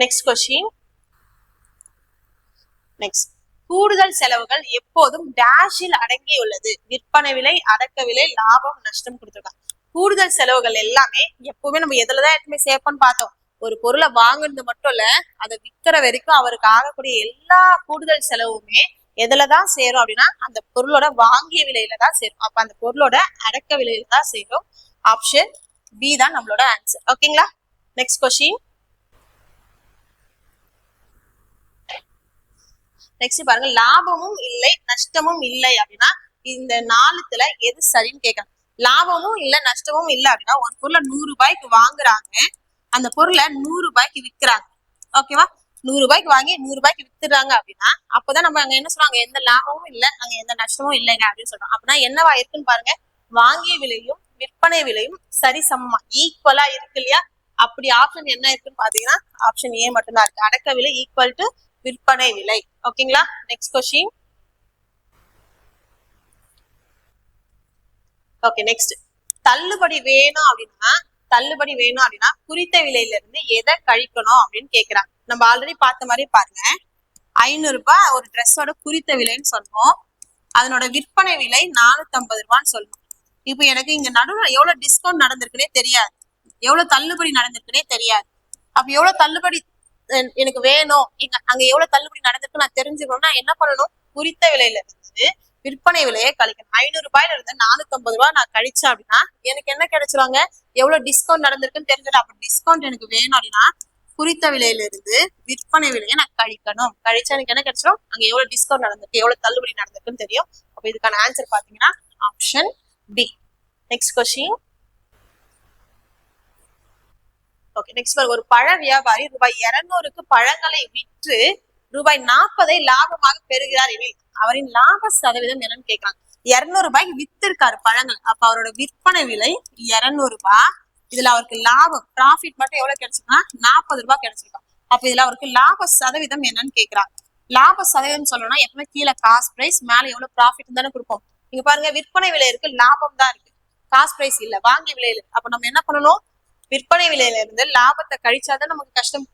Next question. நெக்ஸ்ட், கூடுதல் செலவுகள் எப்போதும் டேஷில் அடங்கியுள்ளது. விற்பனை விலை, அடக்க விலை, லாபம், நஷ்டம் கொடுத்துருக்காங்க. கூடுதல் செலவுகள் எல்லாமே எப்பவுமே நம்ம எதுலதான் எப்பவுமே சேர்ப்போம்னு பார்த்தோம். ஒரு பொருளை வாங்குறது மட்டும் இல்ல, அதை விற்கிற வரைக்கும் அவருக்கு ஆகக்கூடிய எல்லா கூடுதல் செலவுமே எதுலதான் சேரும் அப்படின்னா அந்த பொருளோட வாங்கிய விலையில தான் சேரும். அப்ப அந்த பொருளோட அடக்க விலையில தான் சேரும். ஆப்ஷன் பி தான் நம்மளோட ஆன்சர். ஓகேங்களா? Next question. நெக்ஸ்ட் பாருங்க, லாபமும் இல்லை நஷ்டமும் இல்லை அப்படின்னா இந்த நாலுத்துல எது சரின்னு கேட்கறாங்க. லாபமும் இல்ல நஷ்டமும் இல்லை அப்படின்னா ஒரு பொருளை 100 ரூபாய்க்கு வாங்குறாங்க, அந்த பொருளை 100 ரூபாய்க்கு விற்கிறாங்க. ஓகேவா? 100 ரூபாய்க்கு வாங்கி 100 ரூபாய்க்கு வித்துறாங்க அப்படின்னா அப்பதான் நம்ம அங்க என்ன சொல்றாங்க, எந்த லாபமும் இல்லை, அங்க எந்த நஷ்டமும் இல்லைங்க அப்படின்னு சொல்றோம். அப்படின்னா என்னவா இருக்குன்னு பாருங்க, வாங்கிய விலையும் விற்பனை விலையும் சரிசமமா ஈக்குவலா இருக்கு இல்லையா? அப்படி ஆப்ஷன் என்ன இருக்குன்னு பாத்தீங்கன்னா ஆப்ஷன் ஏ மட்டும்தான் இருக்கு. அடக்க விலை ஈக்குவல் டு விற்பனை விலை. ஓகேங்களா? Next question. ஓகே, நெக்ஸ்ட், தள்ளுபடி வேணும் அப்படின்னா குறித்த விலையில இருந்து எதை கழிக்கணும் அப்படின்னு கேக்குறாங்க. நம்ம ஆல்ரெடி பார்த்த மாதிரி பாருங்க, 500 ரூபாய் ஒரு ட்ரெஸ்ஸோட குறித்த விலைன்னு சொன்னோம், அதனோட விற்பனை விலை 450 ரூபான்னு சொல்லணும். இப்போ எனக்கு இங்க நடுவில் எவ்வளவு டிஸ்கவுண்ட் நடந்திருக்குன்னே தெரியாது, எவ்வளவு தள்ளுபடி நடந்திருக்குன்னே தெரியாது. அப்ப எவ்வளவு தள்ளுபடி எனக்கு வேணும், அங்க எவ்வளவு தள்ளுபடி நடந்திருக்கு நான் தெரிஞ்சுக்கணும்னா என்ன பண்ணணும், குறித்த விலையில இருந்து விற்பனை விலையை கழிக்கணும். 500 ரூபாயில இருந்து 450 ரூபாய் நான் கழிச்சேன் அப்படின்னா எனக்கு என்ன கிடைச்சிருவாங்க, எவ்வளவு டிஸ்கவுண்ட் நடந்திருக்குன்னு தெரிஞ்சது. அப்ப டிஸ்கவுண்ட் எனக்கு வேணும் அப்படின்னா குறித்த விலையில இருந்து விற்பனை விலையை நான் கழிக்கணும். கழிச்சா எனக்கு என்ன கிடைச்சிடும், அங்க எவ்வளவு டிஸ்கவுண்ட் நடந்திருக்கு, எவ்வளவு தள்ளுபடி நடந்திருக்குன்னு தெரியும். அப்ப இதுக்கான ஆன்சர் பாத்தீங்கன்னா option B. Next question. Okay, next, ஒரு பழ வியாபாரி ரூபாய் 200க்கு பழங்களை விற்று ரூபாய் 40 லாபமாக பெறுகிறார் எனில் அவரின் லாப சதவீதம் என்னன்னு கேட்கிறாங்க. 200 ரூபாய்க்கு வித்திருக்காரு பழங்கள், அப்ப அவரோட விற்பனை விலை 200 ரூபாய். இதுல அவருக்கு லாபம் ப்ராஃபிட் மட்டும் எவ்வளவு கிடைச்சிருக்குன்னா 40 ரூபாய் கிடைச்சிருக்கும். அப்ப இதுல அவருக்கு லாப சதவீதம் என்னன்னு கேட்கிறாங்க. லாப சதவீதம் சொல்லணும்னா எப்பவுமே கீழே காஸ்ட் பிரைஸ், மேல எவ்வளவு ப்ராஃபிட் தானே கொடுப்போம். நீங்க பாருங்க, விற்பனை விலை இருக்கு, லாபம் தான் இருக்கு, காஸ்ட் பிரைஸ் இல்ல, வாங்கிய விலையில. அப்ப நம்ம என்ன பண்ணணும், விற்பனை விலையில இருந்து லாபத்தை கழிச்சாதான் நமக்கு கஷ்டம்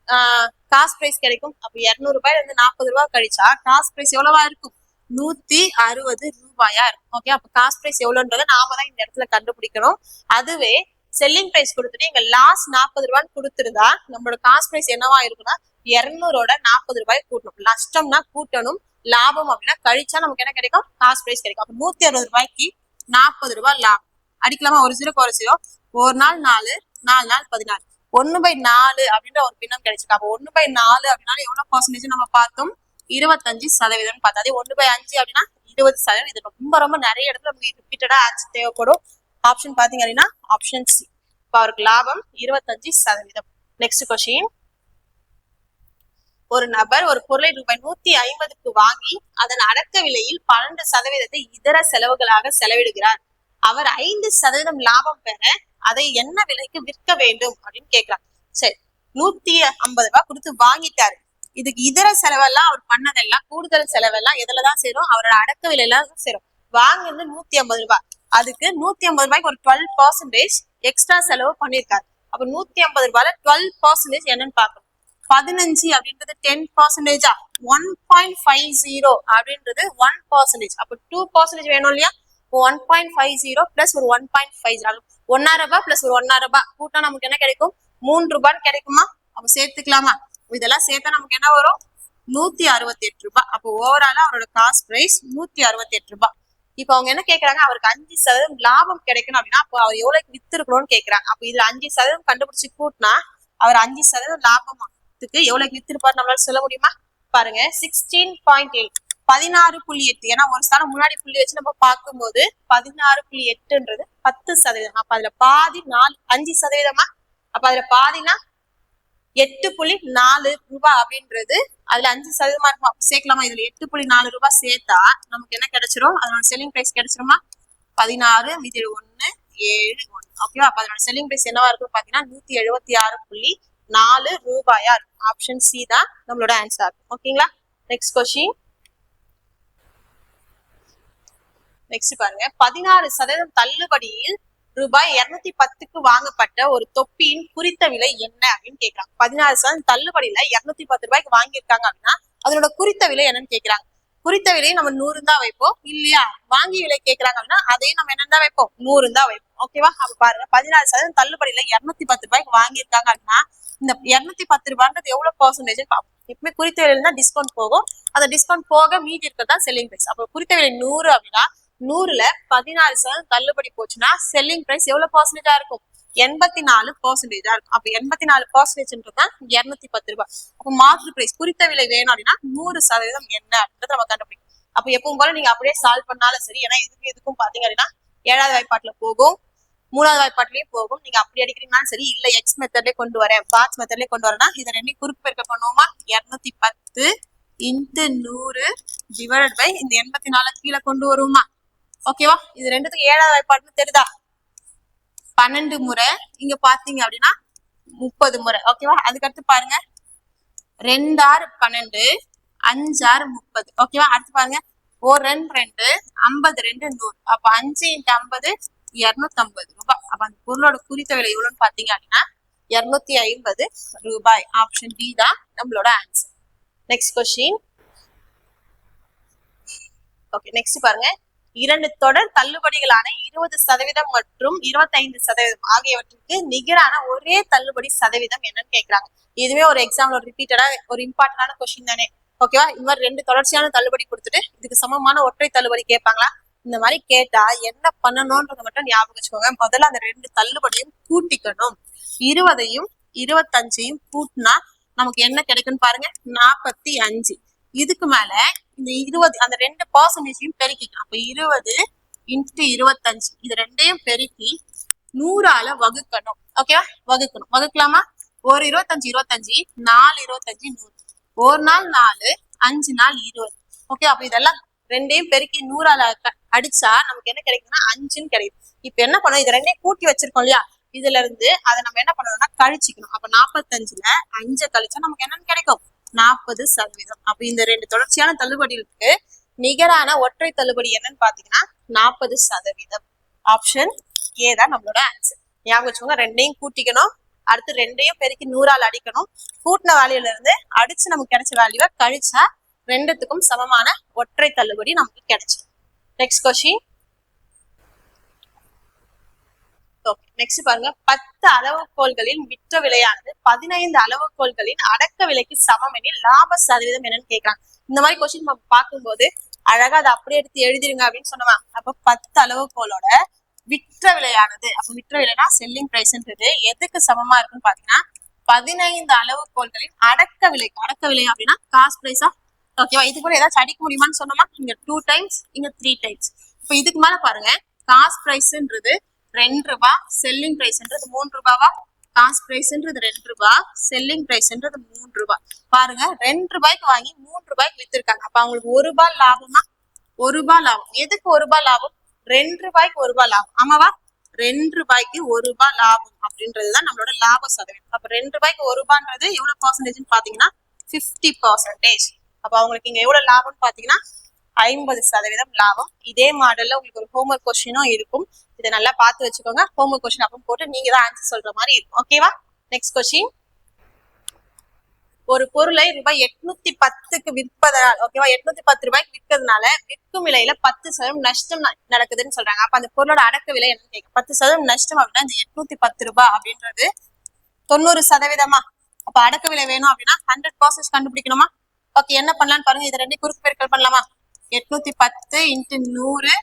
காஸ்ட் பிரைஸ் கிடைக்கும். அப்ப 200 ரூபாயில இருந்து 40 ரூபாய் கழிச்சா காஸ்ட் பிரைஸ் எவ்வளவா இருக்கும், 160 ரூபாயா இருக்கும். ஓகே, அப்ப காஸ்ட் பிரைஸ் எவ்வளவுன்றத நாம தான் இந்த இடத்துல கண்டுபிடிக்கணும். அதுவே செல்லிங் பிரைஸ் கொடுத்துட்டு எங்க லாஸ்ட் 40 ரூபான்னு கொடுத்துருந்தா நம்மளோட காஸ்ட் பிரைஸ் என்னவா இருக்குன்னா 200ஓட 40 ரூபாய் கூட்டணும். நஷ்டம்னா கூட்டணும், லாபம் அப்படின்னா கழிச்சா நமக்கு என்ன கிடைக்கும், காஸ்ட் பிரைஸ் கிடைக்கும். அப்ப 160 ரூபாய்க்கு 40 ரூபாய் லாபம். அடிக்கலாமா, ஒரு 0 ஒரு 0, ஒரு நாள் 4, 4 நாள் 16, 1/4 அப்படின்ற ஒரு பின்னம் கிடைச்சிருக்கு. அப்போ 1/4 அப்படின்னா எவ்வளவு பர்சன்டேஜ் நம்ம பார்த்தோம், 25% பார்த்தோம். அதே 1/5 அப்படின்னா 20%. இது ரொம்ப ரொம்ப நிறைய இடத்துல நமக்கு ரிப்பீட்டடா ஆன்சர் தேவைப்படும். ஆப்ஷன் பாத்தீங்க அப்படின்னா ஆப்ஷன் சி. இப்போ அவருக்கு லாபம் 25%. Next question. ஒரு நபர் ஒரு பொருளை ரூபாய் 150க்கு வாங்கி அதன் அடக்க விலையில் 12% இதர செலவுகளாக செலவிடுகிறார். அவர் 5% லாபம் பெற அதை என்ன விலைக்கு விற்க வேண்டும் அப்படின்னு கேட்கிறாங்க. சரி, 150 ரூபாய் கொடுத்து வாங்கிட்டாரு. இதுக்கு இதர செலவெல்லாம் அவர் பண்ணதெல்லாம் கூடுதல் செலவெல்லாம் எதுலதான் சேரும், அவரோட அடக்க விலையில சேரும். வாங்கினது 150 ரூபாய், அதுக்கு 150 ரூபாய்க்கு ஒரு 12% எக்ஸ்ட்ரா செலவு பண்ணிருக்காரு. அப்ப 150 ரூபாயில 12% என்னன்னு பாக்கணும். 15 அப்படின்றது 10%, 1.50 அப்படின்றது 1%. அப்ப 2% வேணும் இல்லையா? 1.50 பிளஸ் ஒரு 1.50, 1.5 ரூபாய் பிளஸ் ஒரு 1.5 ரூபாய் கூட்டம் நமக்கு என்ன கிடைக்கும், 3 ரூபான்னு கிடைக்குமா? அப்ப சேர்த்துக்கலாமா? இதெல்லாம் சேர்த்தா நமக்கு என்ன வரும், 168 ரூபாய். அப்போ ஓவராலா அவரோட காஸ்ட் பிரைஸ் 168 ரூபாய். இப்ப அவங்க என்ன கேக்குறாங்க, அவருக்கு 5% லாபம் கிடைக்கணும் அப்படின்னா அப்போ அவர் எவ்வளவு வித்திருக்கணும்னு கேக்குறாங்க. அப்ப இதுல 5% கண்டுபிடிச்சு கூட்டினா அவர் 5% லாபத்துக்கு எவ்வளவு வித்திருப்பாரு நம்மளால சொல்ல முடியுமா? பாருங்க, 16.8, 16.8. ஏன்னா ஒரு ஸ்தானம் முன்னாடி புள்ளி வச்சு நம்ம பார்க்கும்போது 16.8ன்றது 10%. அப்ப அதுல பாதி 5%. அப்ப அதுல பாதினா 8.4 ரூபாய் அப்படின்றது அதுல 5% இருக்கும். சேர்க்கலாமா? இதுல 8.4 ரூபாய் சேர்த்தா நமக்கு என்ன கிடைச்சிரும், அதோட செல்லிங் பிரைஸ் கிடைச்சிருமா? 16 மீதி 1 7 1. ஓகேவா? அப்ப அதோட செல்லிங் பிரைஸ் என்னவா இருக்கும் பாத்தீங்கன்னா 176.4 ரூபாயா இருக்கும். ஆப்ஷன் சி தான் நம்மளோட ஆன்சர். ஓகேங்களா? Next question. நெக்ஸ்ட் பாருங்க, 16% தள்ளுபடியில் ரூபாய் 210க்கு வாங்கப்பட்ட ஒரு தொப்பியின் குறித்த விலை என்ன அப்படின்னு கேக்குறாங்க. 16% தள்ளுபடியில 210 ரூபாய்க்கு வாங்கியிருக்காங்க அப்படின்னா அதனோட குறித்த விலை என்னன்னு கேக்குறாங்க. குறித்த விலையை நம்ம 100 தான் வைப்போம் இல்லையா? வாங்கி விலை கேக்குறாங்க அப்படின்னா அதையும் நம்ம என்னதான் வைப்போம், 100 தான் வைப்போம். ஓகேவா? அப்ப பாருங்க 16% தள்ளுபடியில 210 ரூபாய்க்கு வாங்கியிருக்காங்க அப்படின்னா இந்த 210 ரூபான்றது எவ்வளவு பெர்சன்டேஜ் பார்ப்போம். எப்பவுமே குறித்த விலையில தான் டிஸ்கவுண்ட் போகும். அந்த டிஸ்கவுண்ட் போக மீதி இருக்கிறதா செல்லிங் பிரைஸ். அப்ப குறித்த விலை 100 அப்படின்னா 100ல 16% தள்ளுபடி போச்சுன்னா செல்லிங் பிரைஸ் எவ்வளவு பெர்சன்டேஜா இருக்கும்? 84% இருக்கும். அப்ப 84%தான் 210 ரூபாய். அப்ப மார்க் பிரைஸ் குறித்த விலை வேணும் அப்படின்னா 100% என்ன அப்படின்றத நம்ம கண்டுபிடிக்கும். அப்ப எப்பவும் போல நீங்க அப்படியே சால்வ் பண்ணாலும் சரி, ஏன்னா இதுக்கும் பாத்தீங்க அப்படின்னா 7வது வாய்ப்பாட்டுல போகும், 3வது வாய்ப்பாட்டுலயும் போகும். நீங்க அப்படி அடிக்கிறீங்கன்னாலும் சரி, இல்ல எக்ஸ் மெத்தட்லயே கொண்டு வரேன், பாக்ஸ் மெத்தட்லயே கொண்டு வரேன்னா இதை ரெண்டையும் குறுக்கு பெருக்க பண்ணுவோமா? 210 × 100 டிவைடட் பை இந்த 84 கீழே கொண்டு வருவோமா? ஓகேவா? இது ரெண்டுத்துக்கு 7வது வாய்ப்பாட்டுன்னு தெரியுதா? 12 முறை, இங்க பாத்தீங்க அப்படின்னா 30 முறை. ஓகேவா? அதுக்கடுத்து பாருங்க 2 6 12, 5 6 30. ஓகேவா? அடுத்து பாருங்க 1 2 2, 50 2 100. அப்ப 5 × 50 250 ரூபாய். அப்ப அந்த பொருளோட குறித்த விலை எவ்வளவுன்னு பாத்தீங்க அப்படின்னா 250 ரூபாய். ஆப்ஷன் டி தான் நம்மளோட answer. Next question. Okay, next பாருங்க 2 தொடர் தள்ளுபடிகளான 20% மற்றும் 25% ஆகியவற்றுக்கு நிகரான ஒரே தள்ளுபடி சதவீதம் என்னன்னு கேக்குறாங்க. இதுவே ஒரு எக்ஸாம்ல ரிப்பீட்டடா ஒரு இம்பார்ட்டன்டான கொஸ்டின் தானே. ஓகேவா? இந்த மாதிரி 2 தொடர்ச்சியான தள்ளுபடி கொடுத்துட்டு இதுக்கு சமமான ஒற்றை தள்ளுபடி கேட்பாங்களா? இந்த மாதிரி கேட்டா என்ன பண்ணணும்ன்றத மட்டும் ஞாபகம் வச்சுக்கோங்க. முதல்ல அந்த 2 தள்ளுபடியும் கூட்டிக்கணும். 20ஐயும் 25ஐயும் கூட்டினா நமக்கு என்ன கிடைக்கும்னு பாருங்க, 45. இதுக்கு மேல இந்த 20 அந்த 2% பெருக்கிக்கலாம். அப்ப 20 × 25 இது ரெண்டையும் பெருக்கி 100ஆல வகுக்கணும். ஓகேவா? வகுக்கலாமா? ஒரு 25 25, 4 25 100. ஒரு நாள் 4, 5 நாள் 20. ஓகே, அப்ப இதெல்லாம் ரெண்டையும் பெருக்கி 100ஆல அடிச்சா நமக்கு என்ன கிடைக்கும்னா 5ன்னு கிடைக்கும். இப்ப என்ன பண்ணணும், இது ரெண்டையும் கூட்டி வச்சிருக்கோம் இல்லையா? இதுல இருந்து அதை நம்ம என்ன பண்ணணும்னா கழிச்சுக்கணும். அப்ப 45ல 5 கழிச்சா நமக்கு என்னன்னு கிடைக்கும்? 40%. அப்ப இந்த 2 தொடர்ச்சியான தள்ளுபடிகளுக்கு நிகரான ஒற்றை தள்ளுபடி என்னன்னு பாத்தீங்கன்னா 40%. ஆப்ஷன் ஏ தான் நம்மளோட ஆன்சர். ஞாபகம் வச்சுக்கோங்க, ரெண்டையும் கூட்டிக்கணும், அடுத்து ரெண்டையும் பெருக்கி 100ஆல் அடிக்கணும், கூட்டின வேல்யூல இருந்து அடிச்சு நமக்கு கிடைச்ச வேல்யூவை கழிச்சா ரெண்டுத்துக்கும் சமமான ஒற்றை தள்ளுபடி நமக்கு கிடைச்சிடும். Next question. நெக்ஸ்ட் பாருங்க 10 அளவுகோல்களின் விற்ற விலையானது 15 அளவுகோல்களின் அடக்க விலைக்கு சமம் எனில் லாப சதவீதம் என்னன்னு கேட்கறாங்க. இந்த மாதிரி கொஸ்டின் நம்ம பார்க்கும்போது அழகா அதை அப்படியே எடுத்து எழுதிருங்க அப்படின்னு சொன்னோமா. அப்ப 10 அளவுகோலோட விற்ற விலையானது, அப்ப விற்ற விலைனா செல்லிங் பிரைஸ்ன்றது எதுக்கு சமமா இருக்குன்னு பாத்தீங்கன்னா 15 அளவுகோல்களின் அடக்க விலைக்கு. அடக்க விலை அப்படின்னா காஸ்ட் பிரைஸா? ஓகேவா? இது கூட ஏதாச்சும் அடிக்க முடியுமான்னு சொன்னோமா. இங்க 2 டைம்ஸ், இங்க 3 டைம்ஸ். இப்ப இதுக்கு மேல பாருங்க, காஸ்ட் பிரைஸ்ன்றது 2 ரூபாய், செல்லிங் பிரைஸ்ன்றது 3 ரூபாவா? காஸ்ட் பிரைஸ்ன்றது 2 ரூபாய், செல்லிங் பிரைஸ்ன்றது 3 ரூபாய். பாருங்க 2 ரூபாய்க்கு வாங்கி 3 ரூபாய்க்கு வித்திருக்காங்க. அப்ப அவங்களுக்கு 1 ரூபாய் லாபமா? 1 ரூபாய் லாபம். எதுக்கு 1 ரூபாய் லாபம்? 2 ரூபாய்க்கு 1 ரூபாய் லாபம். ஆமாவா? 2 ரூபாய்க்கு 1 ரூபாய் லாபம் அப்படின்றதுதான் நம்மளோட லாப சதவீதம். அப்ப 2 ரூபாய்க்கு 1 ரூபான்றது எவ்வளவு பர்சன்டேஜ்னு பாத்தீங்கன்னா 50%. அப்ப அவங்களுக்கு இங்க எவ்வளவு லாபம்னு பாத்தீங்கன்னா 50% லாபம். இதே மாடல்ல உங்களுக்கு ஒரு ஹோம்வொர்க் கொஸ்டினும் இருக்கும். இதை நல்லா பார்த்து வச்சுக்கோங்க. ஹோம்வொர்க் கொஸ்டின் அப்போ போட்டு நீங்க தான் ஆன்சர் சொல்ற மாதிரி இருக்கும். ஓகேவா? Next question. ஒரு பொருளை ரூபாய் 810க்கு விற்பதனால், ஓகேவா, 810 ரூபாய்க்கு விற்கிறதுனால விற்கும் விலையில 10% நஷ்டம் நடக்குதுன்னு சொல்றாங்க. அப்ப அந்த பொருளோட அடக்க விலை என்னன்னு கேட்க. 10% நஷ்டம் அப்படின்னா இந்த 810 ரூபாய் அப்படின்றது 90%. அப்ப அடக்க விலை வேணும் அப்படின்னா 100% கண்டுபிடிக்கணுமா? ஓகே, என்ன பண்ணலாம்னு பாருங்க. இது ரெண்டு குறுக்கு பெருக்கல் பண்ணலாமா? 810 × 100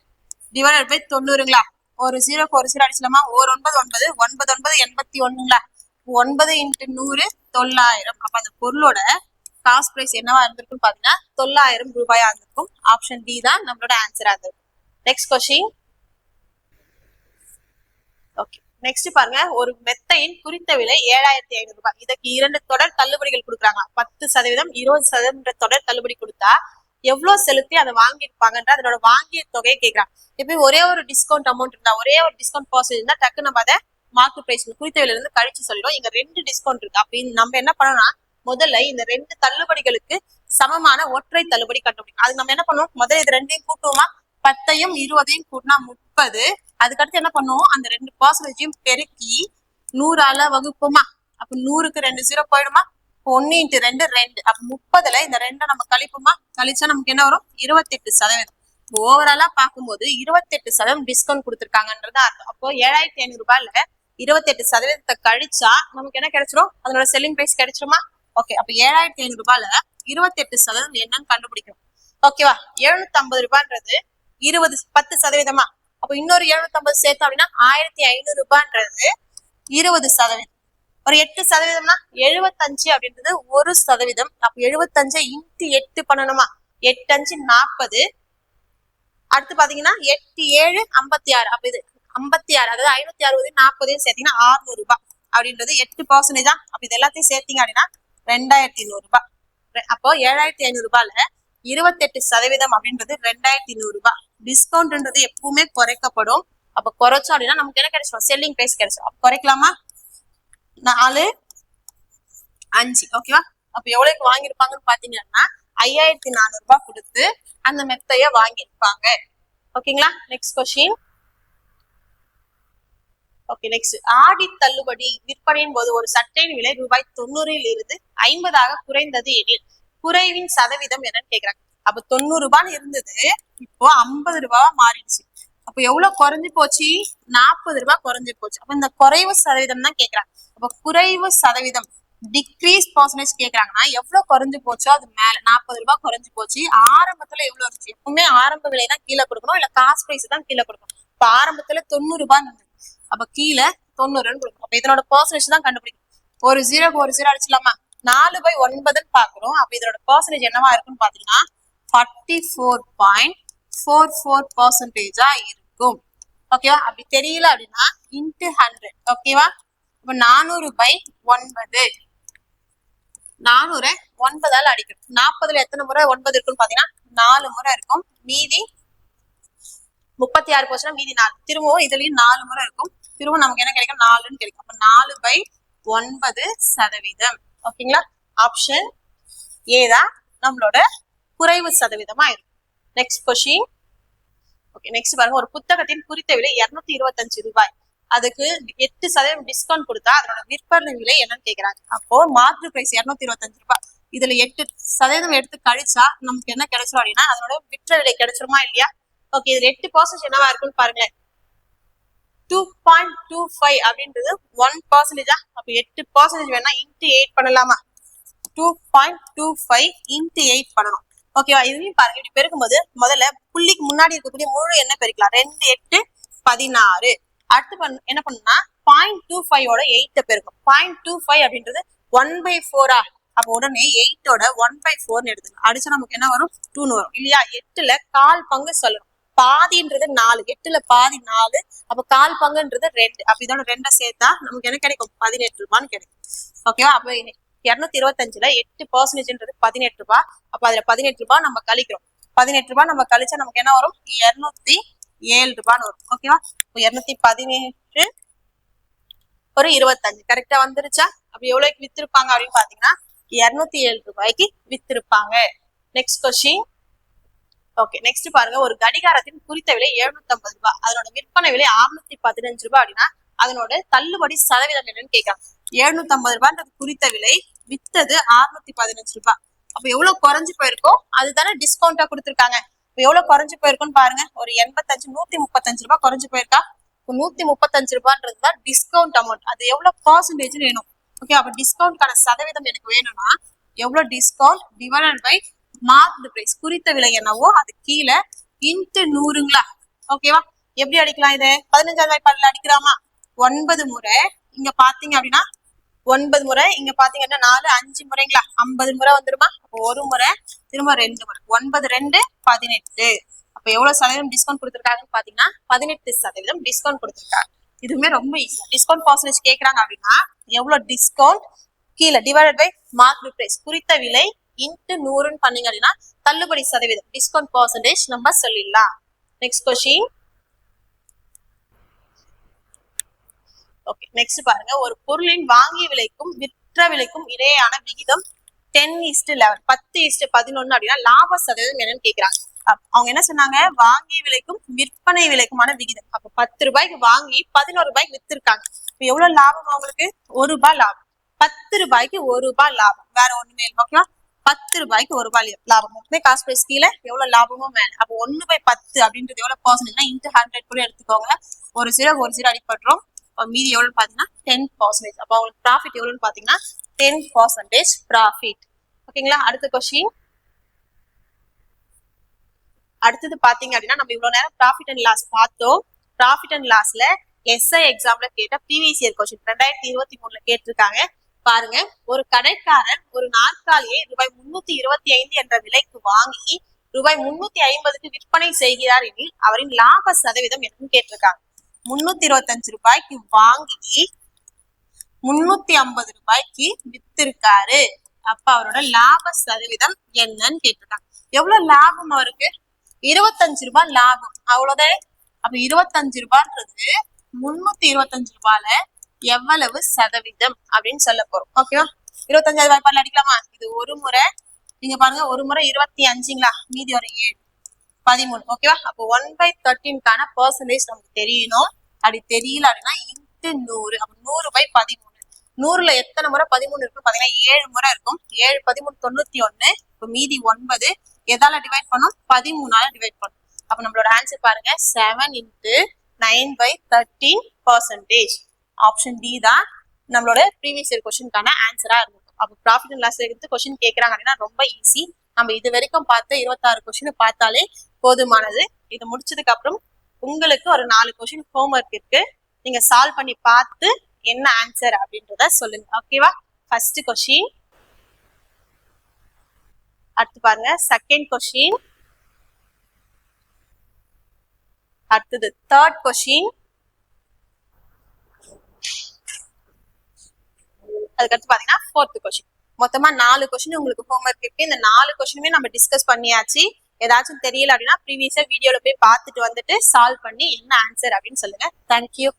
டிவைடட் பை 90ங்களா? ஒரு 0க்கு ஒரு 0 அடிச்சலாமா? 9 9 9 9 81ங்களா? 9 × 100 9,000. அப்ப அந்த பொருளோட காஸ்ட் பிரைஸ் என்னவா இருந்திருக்கும் பாத்தீங்கன்னா 9,000 ரூபாயா இருந்திருக்கும். ஆப்ஷன் டி தான் நம்மளோட ஆன்சரா இருந்திருக்கும். Next question. ஓகே, நெக்ஸ்ட் பாருங்க. ஒரு மெத்தையின் குறித்த விலை 7,500 ரூபாய். இதுக்கு 2 தொடர் தள்ளுபடிகள் கொடுக்குறாங்க. 10%, 20% தொடர் தள்ளுபடி கொடுத்தா எவ்வளவு செலுத்தி அதை வாங்கியிருப்பாங்கன்ற அதோட வாங்கிய தொகையை கேட்கறாங்க. இப்ப ஒரே ஒரு டிஸ்கவுண்ட் அமௌண்ட் இருந்தா, ஒரே ஒரு டிஸ்கவுண்ட் பர்சன்டேஜ் இருந்தா டக்கு நம்ம அதை மார்க்கெட் பிரைஸ் குறித்த விலையில இருந்து கழிச்சு சொல்லிடும். இங்க 2 டிஸ்கவுண்ட் இருக்கு. அப்படின்னு நம்ம என்ன பண்ணணும்னா முதல்ல இந்த 2 தள்ளுபடிகளுக்கு சமமான ஒற்றை தள்ளுபடி கண்டுபிடிக்கணும். அதுக்கு நம்ம என்ன பண்ணுவோம்? முதல்ல இது ரெண்டையும் கூட்டுவோமா? 10ஐயும் 20ஐயும் கூட்டினா 30, அதுக்கடுத்து என்ன பண்ணுவோம், அந்த 2% பெருக்கி 100ஆல வகுப்போமா. அப்ப 100க்கு 2 0 போயிடுமா. 1 × 2 2. அப்ப 30ல இந்த 2 நம்ம கழிப்போமா. கழிச்சா நமக்கு என்ன வரும், 28%. ஓவராலா பார்க்கும்போது 28% டிஸ்கவுண்ட் கொடுத்துருக்காங்கன்றது அர்த்தம். அப்போ 7500 ரூபாயில 28% கழிச்சா நமக்கு என்ன கிடைச்சிரும், அதனோட செல்லிங் பிரைஸ் கிடைச்சிருமா. ஓகே, அப்ப 7500 ரூபாயில 28% என்னன்னு கண்டுபிடிக்கும். ஓகேவா. 750 ரூபான்றது 10%. அப்ப இன்னொரு 750 சேர்த்தோம் அப்படின்னா 1500 ரூபான்றது 20%. ஒரு 8%, 75 அப்படின்றது 1%. அப்ப 75 × 8 பண்ணணுமா. 8 5 40. அடுத்து பாத்தீங்கன்னா 8 7 56. அப்ப இது 56, அதாவது 560 40 சேர்த்தீங்கன்னா 600 ரூபாய் அப்படின்றது 8%. அப்ப இது எல்லாத்தையும் சேர்த்தீங்க அப்படின்னா 2100 ரூபாய். அப்போ 7500 ரூபாயில 28% அப்படின்றது 2100 ரூபாய். டிஸ்கவுண்ட்ன்றது எப்பவுமே குறைக்கப்படும். அப்ப குறைச்சோம் அப்படின்னா நமக்கு என்ன கிடைச்சிடும், செல்லிங் பிரைஸ் கிடைச்சிடும். அப்ப குறைக்கலாமா. 4 5. ஓகேவா. அப்ப எவ்வளவுக்கு வாங்கியிருப்பாங்கன்னு பாத்தீங்கன்னா 5400 ரூபாய் கொடுத்து அந்த மெத்தைய வாங்கியிருப்பாங்க. ஓகேங்களா. Next question. Okay, next. ஆடி தள்ளுபடி விற்பனையின் போது ஒரு சட்டையின் விலை ரூபாய் 90 இருந்து 50 குறைந்தது எனில் குறைவின் சதவீதம் என்னன்னு கேக்குறாங்க. அப்ப 90 ரூபான்னு இருந்தது, இப்போ 50 ரூபாவா மாறிடுச்சு. அப்ப எவ்வளவு குறைஞ்சு போச்சு, 40 ரூபாய் குறைஞ்சு போச்சு. அப்ப இந்த குறைவு சதவீதம் தான் கேக்குறாங்க. அப்ப குறைவு சதவீதம் டிக்ரீஸ் பர்சன்டேஜ் கேக்குறாங்கன்னா எவ்வளவு குறைஞ்சு போச்சோ அது மேல 40 ரூபாய் குறைஞ்சு போச்சு. ஆரம்பத்துல எவ்வளவு இருந்துச்சு, எப்பவுமே ஆரம்ப விலை தான் கீழே கொடுக்கணும், இல்ல காஸ்ட் பிரைஸ் தான் கீழே கொடுக்கணும். இப்ப ஆரம்பத்துல 90 ரூபாய் இருந்தது, அப்ப கீழே 90 கொடுக்கணும். அப்ப இதனோட பர்சன்டேஜ் தான் கண்டுபிடிக்கும். ஒரு 0க்கு ஒரு 0 அடிச்சிடலாமா. 4/9 பாக்குறோம். அப்ப இதோட பர்சன்டேஜ் என்னவா இருக்குன்னு பாத்தீங்கன்னா 44.44% இருக்கும். ஓகேவா. அப்படி தெரியல அப்படின்னா × 100. ஓகேவா. இப்ப 400/9. 400 9ஆல அடிக்கணும். 40ல எத்தனை முறை 9 இருக்குன்னு பாத்தீங்கன்னா 4 முறை இருக்கும். மீதி 36 போச்சுன்னா மீதி 4. திரும்பவும் இதுலயும் 4 முறை இருக்கும். திரும்ப நமக்கு என்ன கிடைக்கும், 4ன்னு கிடைக்கும். அப்ப 4/9%. ஓகேங்களா. ஆப்ஷன் ஏ தான் நம்மளோட குறைவு சதவீதமா இருக்கும். Next question. ஓகே, நெக்ஸ்ட் பாருங்க. ஒரு புத்தகத்தின் குறித்த விலை 225 ரூபாய். அதுக்கு 8% டிஸ்கவுண்ட் கொடுத்தா அதனோட விற்பனை விலை என்னன்னு கேக்குறாங்க. அப்போ மாற்று பிரைஸ் 225 ரூபாய். இதுல 8% எடுத்து கழிச்சா நமக்கு என்ன கிடைச்சிரும் அப்படின்னா அதனோட விற்ற விலை கிடைச்சிருமா இல்லையா. ஓகே, இதுல 8% என்னவா இருக்குன்னு பாருங்களேன். 2.25 அப்படின்றது 1%. அப்ப 8% வேணா × 8 பண்ணலாமா. 2.25 × 8 பண்ணணும். ஓகேவா. இதுலயும் பாருங்க, இப்படி பெருக்கும்போது முதல்ல புள்ளிக்கு முன்னாடி இருக்கக்கூடிய முழு என்ன பெருக்கலாம். 2 8 16. அடுத்து என்ன பண்ணுனா 0.25ஓட 8 பெருக்கும். 0.25 அப்படின்றது 1/4. அப்ப உடனே 8ஓட 1/4 எடுத்துக்கலாம். அடிச்சா நமக்கு என்ன வரும், 2 வரும் இல்லையா. 8ல 1/4 பங்கு சொல்லணும். பாதின்றது 4, 8ல பாதி 4. அப்ப 1/4 பங்குன்றது 2. அப்ப இதோட 2 சேர்த்தா நமக்கு என்ன கிடைக்கும், 18 ரூபான்னு கிடைக்கும். ஓகேவா. அப்ப 225ல 8%ன்றது 18 ரூபாய். அப்ப அதுல 18 ரூபாய் நம்ம கழிக்கிறோம். 18 ரூபாய் நம்ம கழிச்சா நமக்கு என்ன வரும், 207 ரூபான்னு வரும். ஓகேவா. 217 ஒரு 25 கரெக்டா வந்துருச்சா. அப்ப எவ்வளவுக்கு வித்திருப்பாங்க அப்படின்னு பாத்தீங்கன்னா 207 ரூபாய்க்கு வித்திருப்பாங்க. Next question. ஓகே, நெக்ஸ்ட் பாருங்க. ஒரு கடிகாரத்தின் குறித்த விலை 750 ரூபாய். அதனோட விற்பனை விலை 615 ரூபாய் அப்படின்னா அதனோட தள்ளுபடி சதவீதம் என்னன்னு கேட்கலாம். 750 ரூபாய்ன்றது குறித்த விலை, வித்தது 615 ரூபாய். அப்ப எவ்வளவு குறைஞ்சு போயிருக்கோ அதுதானே டிஸ்கவுண்டா கொடுத்துருக்காங்க. இப்ப எவ்வளவு குறைஞ்சு போயிருக்குன்னு பாருங்க. ஒரு 85 135 ரூபாய் குறைஞ்சு போயிருக்கா. 135 ரூபாய்ன்றதுதான் டிஸ்கவுண்ட் அமௌண்ட். அது எவ்வளவு பர்சன்டேஜ் வேணும். ஓகே, அப்ப டிஸ்கவுண்ட்கான சதவீதம் எனக்கு வேணும்னா எவ்வளவு discount divided by marked price, குறித்த விலை என்னவோ அது கீழே × 100ங்களா. ஓகேவா. எப்படி அடிக்கலாம், இது 15வது வாய்ப்பாடுல அடிக்கலாமா. 9 முறை இங்க பாத்தீங்க அப்படின்னா 9 முறை, இங்க பாத்தீங்கன்னா 4 5 முறைங்களா. 50 முறை வந்துருமா. ஒரு முறை, திரும்ப 2 முறை. 9 2 18. அப்ப எவ்வளவு சதவீதம் டிஸ்கவுண்ட் கொடுத்துருக்காங்கன்னு பாத்தீங்கன்னா 18% டிஸ்கவுண்ட் கொடுத்துருக்காங்க. இதுவுமே ரொம்ப ஈஸி. டிஸ்கவுண்ட் பர்சன்டேஜ் கேக்குறாங்க அப்படின்னா எவ்வளவு டிஸ்கவுண்ட், கீழே டிவைடட் பை மார்க்டு பிரைஸ், குறித்த விலை × 100ன்னு பண்ணீங்க அப்படின்னா தள்ளுபடி சதவீதம், டிஸ்கவுண்ட் பர்சன்டேஜ் நம்ம சொல்லிடலாம். Next question. ஓகே, நெக்ஸ்ட் பாருங்க. ஒரு பொருளின் வாங்கிய விலைக்கும் விற்ற விலைக்கும் இடையேயான விகிதம் 10:11 10:11 அப்படின்னா லாப சதவீதம் என்னன்னு கேக்குறாங்க. அவங்க என்ன சொன்னாங்க, வாங்கிய விலைக்கும் விற்பனை விலைக்குமான விகிதம். அப்ப 10 ரூபாய்க்கு வாங்கி 11 ரூபாய்க்கு வித்திருக்காங்க. இப்ப எவ்வளவு லாபம் அவங்களுக்கு? 1 ரூபாய் லாபம். 10 ரூபாய்க்கு 1 ரூபாய் லாபம், வேற ஒண்ணுமே இல்லை. ஓகேவா? 10 ரூபாய்க்கு 1 ரூபாய் லாபம். மொத்தமே காஸ்ட் பிரைஸ் கீழே எவ்வளவு லாபமும் மேல. அப்போ 1/10 அப்படின்றது எவ்வளவு பர்சன்டேஜ்னா இன்டு 100 கூட எடுத்துக்கோங்க. ஒரு ஜீரோ அடிப்பட்டுரும். மீதி எவ்வளவு பாத்தீங்கன்னா 10%. அப்போ அவங்களுக்கு ப்ராஃபிட் எவ்வளவுன்னு பாத்தீங்கன்னா 10% ப்ராஃபிட். ஓகேங்களா? அடுத்த கொஸ்டின். அடுத்தது பாத்தீங்க அப்படின்னா, நம்ம இவ்வளவு நேரம் ப்ராஃபிட் அண்ட் லாஸ் பார்த்தோம். ப்ராஃபிட் அண்ட் லாஸ்ல எஸ்ஐ எக்ஸாம்ல கேட்ட ப்ரீவியஸ் இயர் கொஸ்டின் 2023ல கேட்டிருக்காங்க. பாருங்க, ஒரு கடைக்காரர் ஒரு நாற்காலியை ரூபாய் 325 என்ற விலைக்கு வாங்கி ரூபாய் 350க்கு விற்பனை செய்கிறார் எனில் அவரின் லாப சதவீதம் என்னன்னு கேட்டிருக்காங்க. 325 ரூபாய்க்கு வாங்கி 350 ரூபாய்க்கு வித்திருக்காரு. அப்ப அவரோட லாப சதவீதம் என்னன்னு கேட்டிருக்காங்க. எவ்வளவு லாபம் அவருக்கு? 25 ரூபாய் லாபம், அவ்வளவுதான். அப்ப 25 ரூபான்றது 325 ரூபாயில எவ்வளவு சதவீதம் அப்படின்னு சொல்ல போறோம். ஓகேவா? 25 வாய்ப்பாடுல அடிக்கலாமா? இது ஒரு முறை, நீங்க பாருங்க, ஒரு முறை 25ங்களா, மீதி ஒரு 7, 13. ஓகேவா? அப்போ 1/13க்கான பர்சன்டேஜ் நமக்கு தெரியணும். அப்படி தெரியல அப்படின்னா இன்ட்டு 100. அப்ப 100/13. 100ல எத்தனை முறை 13 இருக்கும் பாத்தீங்கன்னா 7 முறை இருக்கும். 7 13 91. இப்போ மீதி 9 எதால டிவைட் பண்ணும்? 13ஆல டிவைட் பண்ணும். அப்ப நம்மளோட ஆன்சர் பாருங்க, 7 × 9/13%. ஆப்ஷன் டி தான் நம்மளோட ப்ரீவியஸ் இயர் கொஸ்டினுக்கான ஆன்சரா இருக்கும். அப்போ ப்ராஃபிட் அண்ட் லாஸ் எடுத்து கொஸ்டின் கேட்கறாங்க அப்படின்னா ரொம்ப ஈஸி. நம்ம இது வரைக்கும் பார்த்த 26 கொஸ்டின் பார்த்தாலே போதுமானது. இது முடிச்சதுக்கு அப்புறம் உங்களுக்கு ஒரு 4 கொஸ்டின் ஹோம்ஒர்க் இருக்கு. நீங்க சால்வ் பண்ணி பார்த்து என்ன ஆன்சர் அப்படின்றத சொல்லுங்க. ஓகேவா? First question. அடுத்து பாருங்க, செகண்ட் கொஸ்டின். அடுத்தது தேர்ட் கொஸ்டின். அதுக்கடுத்து பாத்தீங்கன்னா ஃபோர்த் கொஸ்டின். மொத்தமா 4 கொஸ்டின் உங்களுக்கு ஹோம்ஒர்க் இருக்கு. இந்த 4 கொஸ்டினுமே நம்ம டிஸ்கஸ் பண்ணியாச்சு. ஏதாச்சும் தெரியல அப்படின்னா ப்ரீவியஸா வீடியோல போய் பார்த்துட்டு வந்துட்டு சால்வ் பண்ணி என்ன ஆன்சர் அப்படின்னு சொல்லுங்க. தேங்க்யூ.